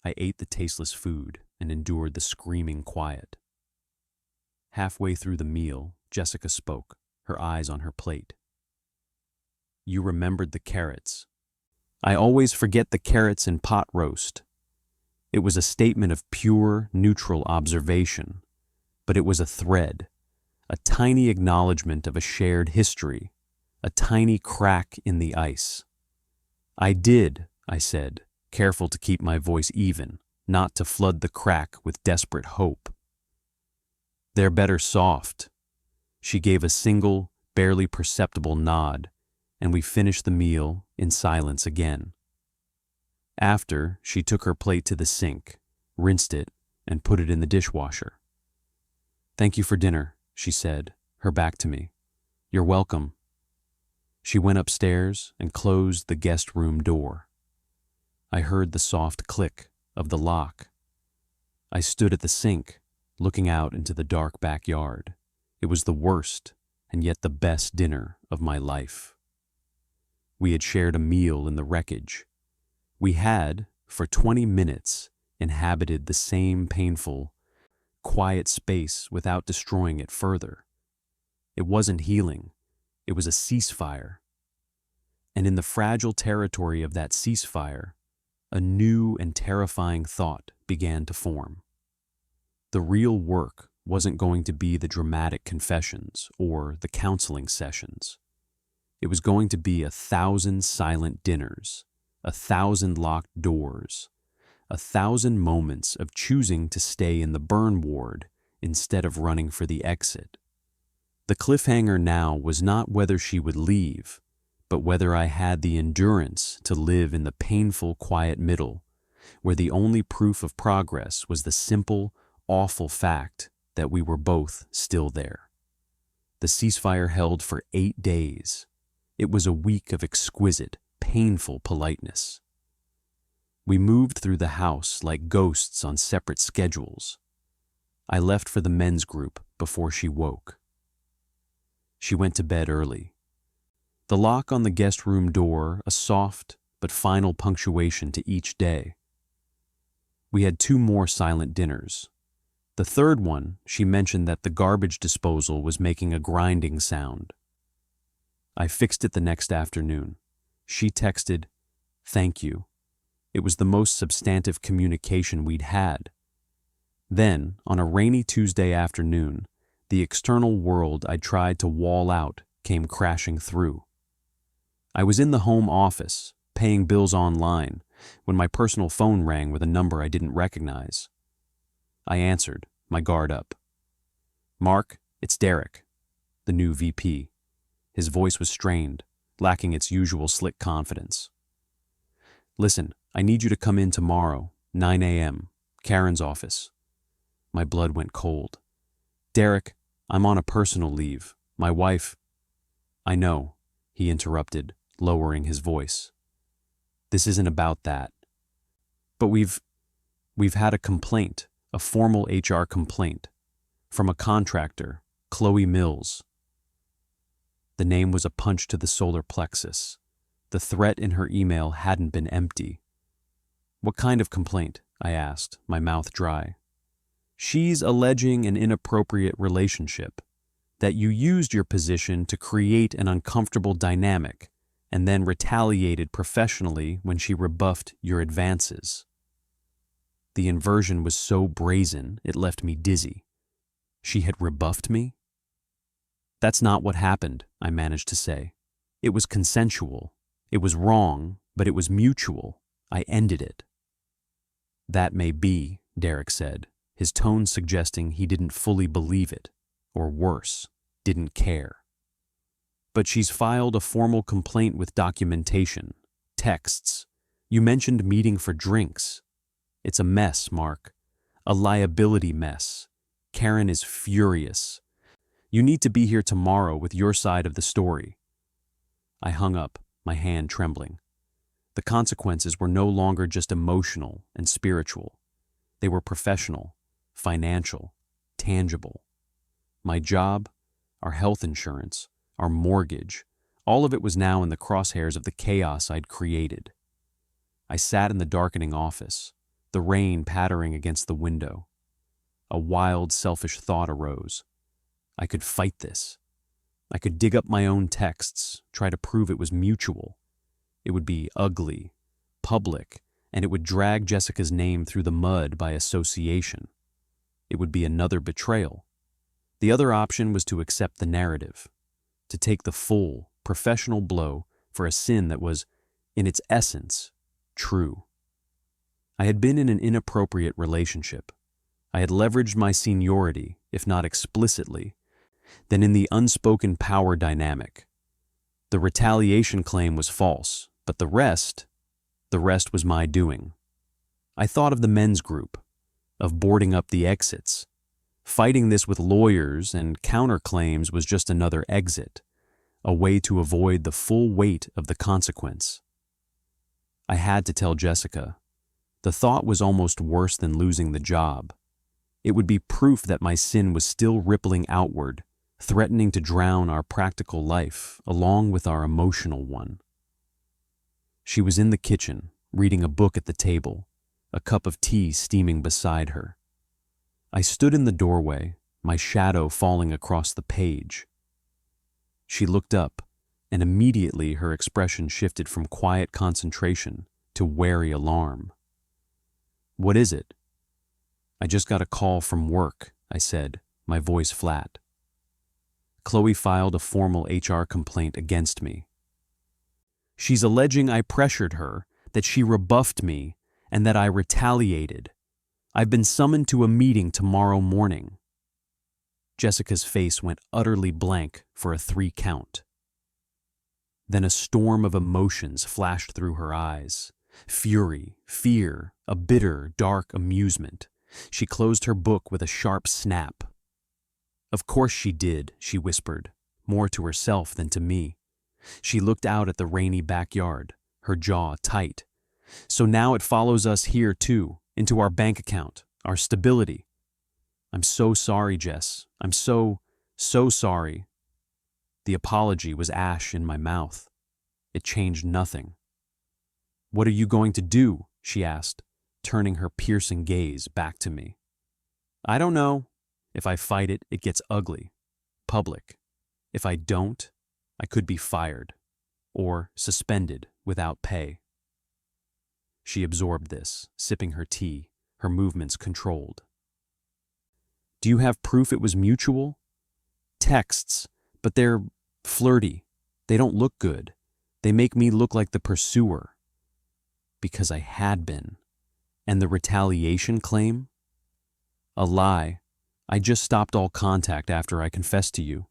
I ate the tasteless food and endured the screaming quiet. Halfway through the meal, Jessica spoke, her eyes on her plate. You remembered the carrots. I always forget the carrots in pot roast. It was a statement of pure, neutral observation, but it was a thread, a tiny acknowledgement of a shared history, a tiny crack in the ice. I did, I said, careful to keep my voice even, not to flood the crack with desperate hope. They're better soft. She gave a single, barely perceptible nod, and we finished the meal in silence again. After, she took her plate to the sink, rinsed it, and put it in the dishwasher. Thank you for dinner, she said, her back to me. You're welcome. She went upstairs and closed the guest room door. I heard the soft click of the lock. I stood at the sink, looking out into the dark backyard. It was the worst and yet the best dinner of my life. We had shared a meal in the wreckage. We had, for 20 minutes, inhabited the same painful, quiet space without destroying it further. It wasn't healing. It was a ceasefire. And in the fragile territory of that ceasefire, a new and terrifying thought began to form. The real work wasn't going to be the dramatic confessions or the counseling sessions. It was going to be 1,000 silent dinners, 1,000 locked doors, 1,000 moments of choosing to stay in the burn ward instead of running for the exit. The cliffhanger now was not whether she would leave, but whether I had the endurance to live in the painful, quiet middle, where the only proof of progress was the simple, awful fact that we were both still there. The ceasefire held for 8 days. It was a week of exquisite, painful politeness. We moved through the house like ghosts on separate schedules. I left for the men's group before she woke. She went to bed early. The lock on the guest room door, a soft but final punctuation to each day. We had 2 more silent dinners. The third one, she mentioned that the garbage disposal was making a grinding sound. I fixed it the next afternoon. She texted, "Thank you." It was the most substantive communication we'd had. Then, on a rainy Tuesday afternoon, the external world I tried to wall out came crashing through. I was in the home office, paying bills online, when my personal phone rang with a number I didn't recognize. I answered, my guard up. "Mark, it's Derek," the new VP. His voice was strained, lacking its usual slick confidence. "Listen, I need you to come in tomorrow, 9 a.m., Karen's office." My blood went cold. "Derek, I'm on a personal leave. My wife—" "I know," he interrupted, lowering his voice. "This isn't about that. But we've had a complaint, a formal HR complaint, from a contractor, Chloe Mills." The name was a punch to the solar plexus. The threat in her email hadn't been empty. "What kind of complaint?" I asked, my mouth dry. "She's alleging an inappropriate relationship, that you used your position to create an uncomfortable dynamic and then retaliated professionally when she rebuffed your advances." The inversion was so brazen it left me dizzy. She had rebuffed me? "That's not what happened," I managed to say. "It was consensual. It was wrong, but it was mutual. I ended it." "That may be," Derek said, his tone suggesting he didn't fully believe it, or worse, didn't care. "But she's filed a formal complaint with documentation, texts, You mentioned meeting for drinks. It's a mess, Mark. A liability mess. Karen is furious. You need to be here tomorrow with your side of the story. I hung up, my hand trembling. The consequences were no longer just emotional and spiritual. They were professional, financial, tangible. My job, our health insurance, our mortgage, all of it was now in the crosshairs of the chaos I'd created. I sat in the darkening office, the rain pattering against the window. A wild, selfish thought arose. I could fight this. I could dig up my own texts, try to prove it was mutual. It would be ugly, public, and it would drag Jessica's name through the mud by association. It would be another betrayal. The other option was to accept the narrative, to take the full, professional blow for a sin that was, in its essence, true. I had been in an inappropriate relationship. I had leveraged my seniority, if not explicitly, then in the unspoken power dynamic. The retaliation claim was false, but the rest was my doing. I thought of the men's group, of boarding up the exits. Fighting this with lawyers and counterclaims was just another exit, a way to avoid the full weight of the consequence. I had to tell Jessica. The thought was almost worse than losing the job. It would be proof that my sin was still rippling outward, threatening to drown our practical life along with our emotional one. She was in the kitchen, reading a book at the table, a cup of tea steaming beside her. I stood in the doorway, my shadow falling across the page. She looked up, and immediately her expression shifted from quiet concentration to wary alarm. "What is it?" "I just got a call from work," I said, my voice flat. "Chloe filed a formal HR complaint against me. She's alleging I pressured her, that she rebuffed me, and that I retaliated. I've been summoned to a meeting tomorrow morning." Jessica's face went utterly blank for a 3 count. Then a storm of emotions flashed through her eyes. Fury, fear, a bitter, dark amusement. She closed her book with a sharp snap. "Of course she did," she whispered, more to herself than to me. She looked out at the rainy backyard, her jaw tight. "So now it follows us here too, into our bank account, our stability. I'm so sorry, Jess. I'm so sorry." The apology was ash in my mouth. It changed nothing. "What are you going to do?" she asked, turning her piercing gaze back to me. "I don't know. If I fight it, it gets ugly, public. If I don't, I could be fired or suspended without pay." She absorbed this, sipping her tea, her movements controlled. "Do you have proof it was mutual?" "Texts, but they're flirty. They don't look good. They make me look like the pursuer." Because I had been. And the retaliation claim? A lie. I just stopped all contact after I confessed to you.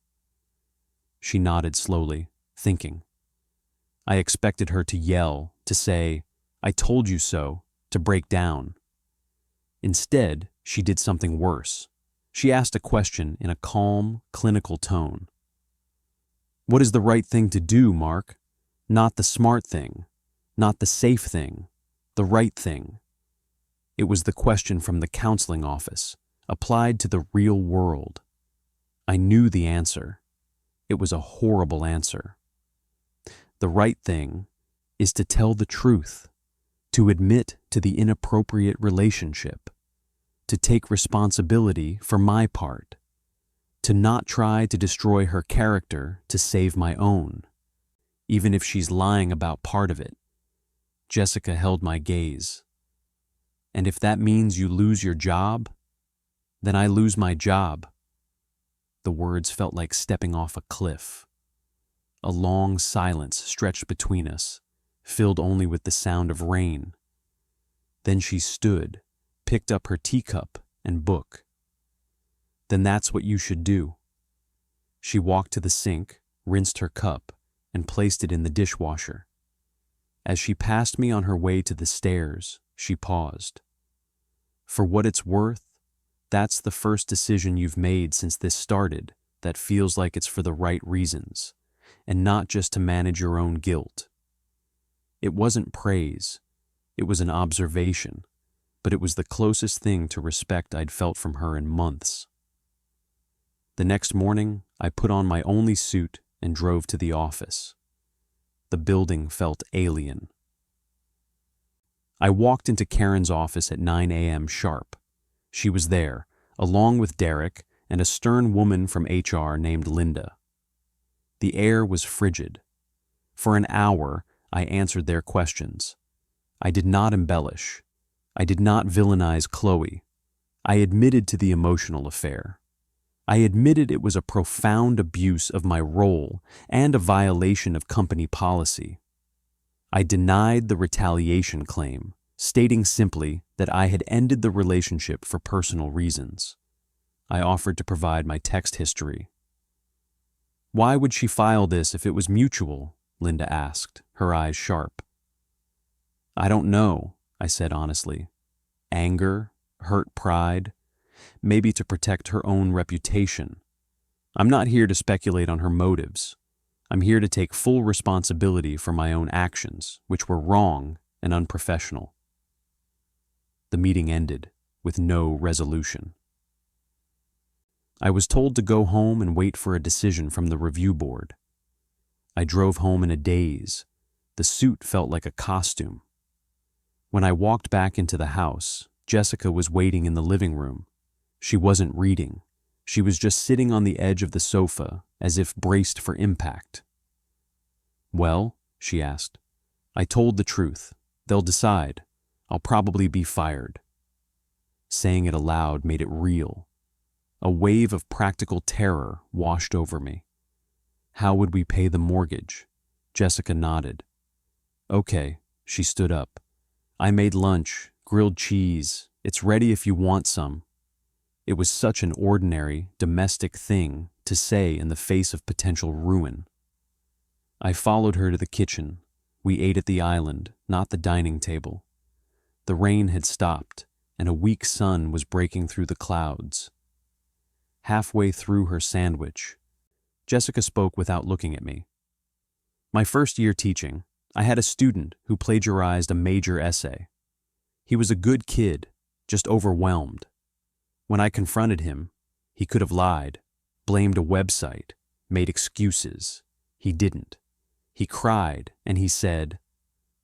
She nodded slowly, thinking. I expected her to yell, to say, "I told you so," to break down. Instead, she did something worse. She asked a question in a calm, clinical tone. "What is the right thing to do, Mark? Not the smart thing, not the safe thing, the right thing." It was the question from the counseling office, applied to the real world. I knew the answer. It was a horrible answer. The right thing is to tell the truth, to admit to the inappropriate relationship, to take responsibility for my part, to not try to destroy her character to save my own, even if she's lying about part of it. Jessica held my gaze. "And if that means you lose your job, then I lose my job." The words felt like stepping off a cliff. A long silence stretched between us, filled only with the sound of rain. Then she stood, picked up her teacup and book. "Then that's what you should do." She walked to the sink, rinsed her cup, and placed it in the dishwasher. As she passed me on her way to the stairs, she paused. For what it's worth, that's the first decision you've made since this started that feels like it's for the right reasons, and not just to manage your own guilt. It wasn't praise, it was an observation, but it was the closest thing to respect I'd felt from her in months. The next morning, I put on my only suit and drove to the office. The building felt alien. I walked into Karen's office at 9 a.m. sharp. She was there, along with Derek and a stern woman from HR named Linda. The air was frigid. For an hour, I answered their questions. I did not embellish. I did not villainize Chloe. I admitted to the emotional affair. I admitted it was a profound abuse of my role and a violation of company policy. I denied the retaliation claim, stating simply that I had ended the relationship for personal reasons. I offered to provide my text history. Why would she file this if it was mutual? Linda asked, her eyes sharp. I don't know, I said honestly. Anger, hurt pride, maybe to protect her own reputation. I'm not here to speculate on her motives. I'm here to take full responsibility for my own actions, which were wrong and unprofessional. The meeting ended with no resolution. I was told to go home and wait for a decision from the review board. I drove home in a daze. The suit felt like a costume. When I walked back into the house, Jessica was waiting in the living room. She wasn't reading. She was just sitting on the edge of the sofa, as if braced for impact. Well, she asked. I told the truth. They'll decide. I'll probably be fired. Saying it aloud made it real. A wave of practical terror washed over me. How would we pay the mortgage? Jessica nodded. Okay, she stood up. I made lunch, grilled cheese. It's ready if you want some. It was such an ordinary, domestic thing to say in the face of potential ruin. I followed her to the kitchen. We ate at the island, not the dining table. The rain had stopped, and a weak sun was breaking through the clouds. Halfway through her sandwich, Jessica spoke without looking at me. My first year teaching, I had a student who plagiarized a major essay. He was a good kid, just overwhelmed. When I confronted him, he could have lied, blamed a website, made excuses. He didn't. He cried and he said,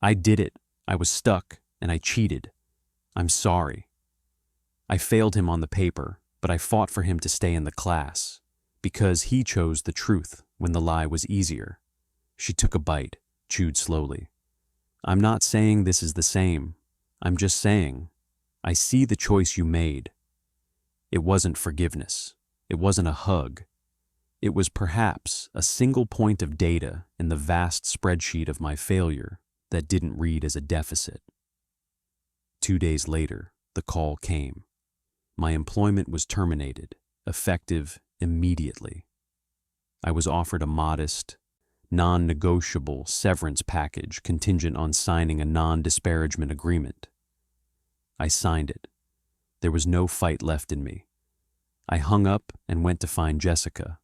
I did it. I was stuck and I cheated. I'm sorry. I failed him on the paper, but I fought for him to stay in the class because he chose the truth when the lie was easier. She took a bite, chewed slowly. I'm not saying this is the same. I'm just saying, I see the choice you made. It wasn't forgiveness. It wasn't a hug. It was perhaps a single point of data in the vast spreadsheet of my failure that didn't read as a deficit. 2 days later, the call came. My employment was terminated, effective immediately. I was offered a modest, non-negotiable severance package contingent on signing a non-disparagement agreement. I signed it. There was no fight left in me. I hung up and went to find Jessica.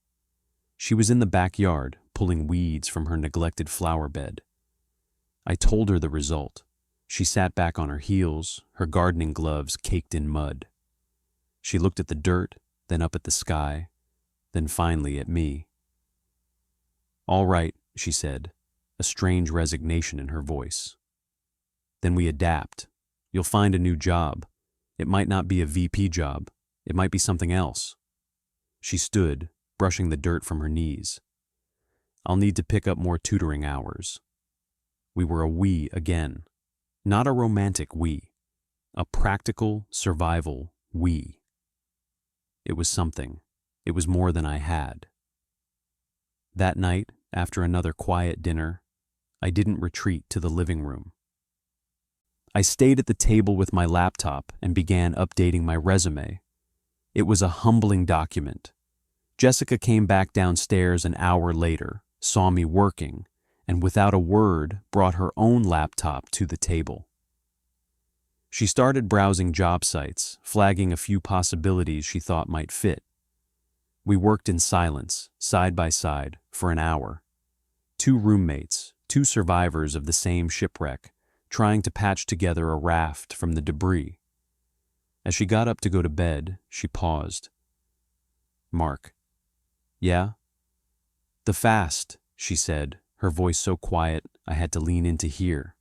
She was in the backyard, pulling weeds from her neglected flower bed. I told her the result. She sat back on her heels, her gardening gloves caked in mud. She looked at the dirt, then up at the sky, then finally at me. All right, she said, a strange resignation in her voice. Then we adapt. You'll find a new job. It might not be a VP job. It might be something else. She stood, brushing the dirt from her knees. I'll need to pick up more tutoring hours. We were a we again. Not a romantic we. A practical survival we. It was something. It was more than I had. That night, after another quiet dinner, I didn't retreat to the living room. I stayed at the table with my laptop and began updating my resume. It was a humbling document. Jessica came back downstairs an hour later, saw me working, and without a word brought her own laptop to the table. She started browsing job sites, flagging a few possibilities she thought might fit. We worked in silence, side by side, for an hour. Two roommates, two survivors of the same shipwreck, trying to patch together a raft from the debris. As she got up to go to bed, she paused. "Mark." "Yeah?" "The fast," she said, her voice so quiet I had to lean in to hear.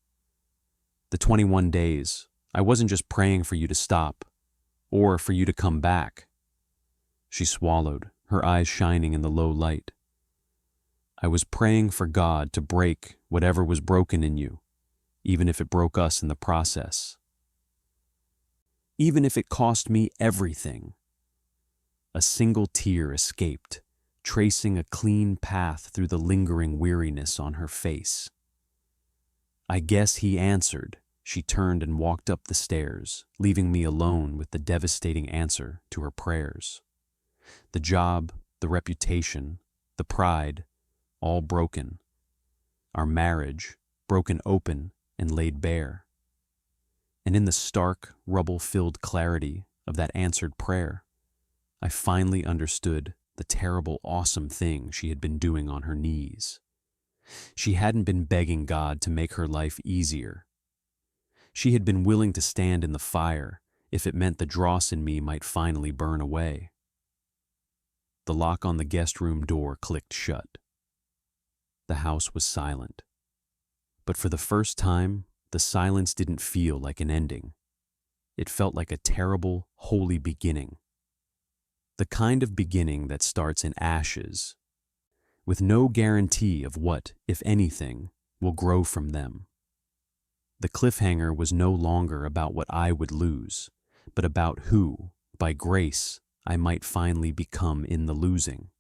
"The 21 days. I wasn't just praying for you to stop, or for you to come back." She swallowed, her eyes shining in the low light. "I was praying for God to break whatever was broken in you, even if it broke us in the process. Even if it cost me everything." A single tear escaped, tracing a clean path through the lingering weariness on her face. "I guess he answered." She turned and walked up the stairs, leaving me alone with the devastating answer to her prayers. The job, the reputation, the pride, all broken. Our marriage, broken open and laid bare. And in the stark, rubble-filled clarity of that answered prayer, I finally understood the terrible, awesome thing she had been doing on her knees. She hadn't been begging God to make her life easier. She had been willing to stand in the fire if it meant the dross in me might finally burn away. The lock on the guest room door clicked shut. The house was silent. But for the first time, the silence didn't feel like an ending. It felt like a terrible, holy beginning. The kind of beginning that starts in ashes, with no guarantee of what, if anything, will grow from them. The cliffhanger was no longer about what I would lose, but about who, by grace, I might finally become in the losing.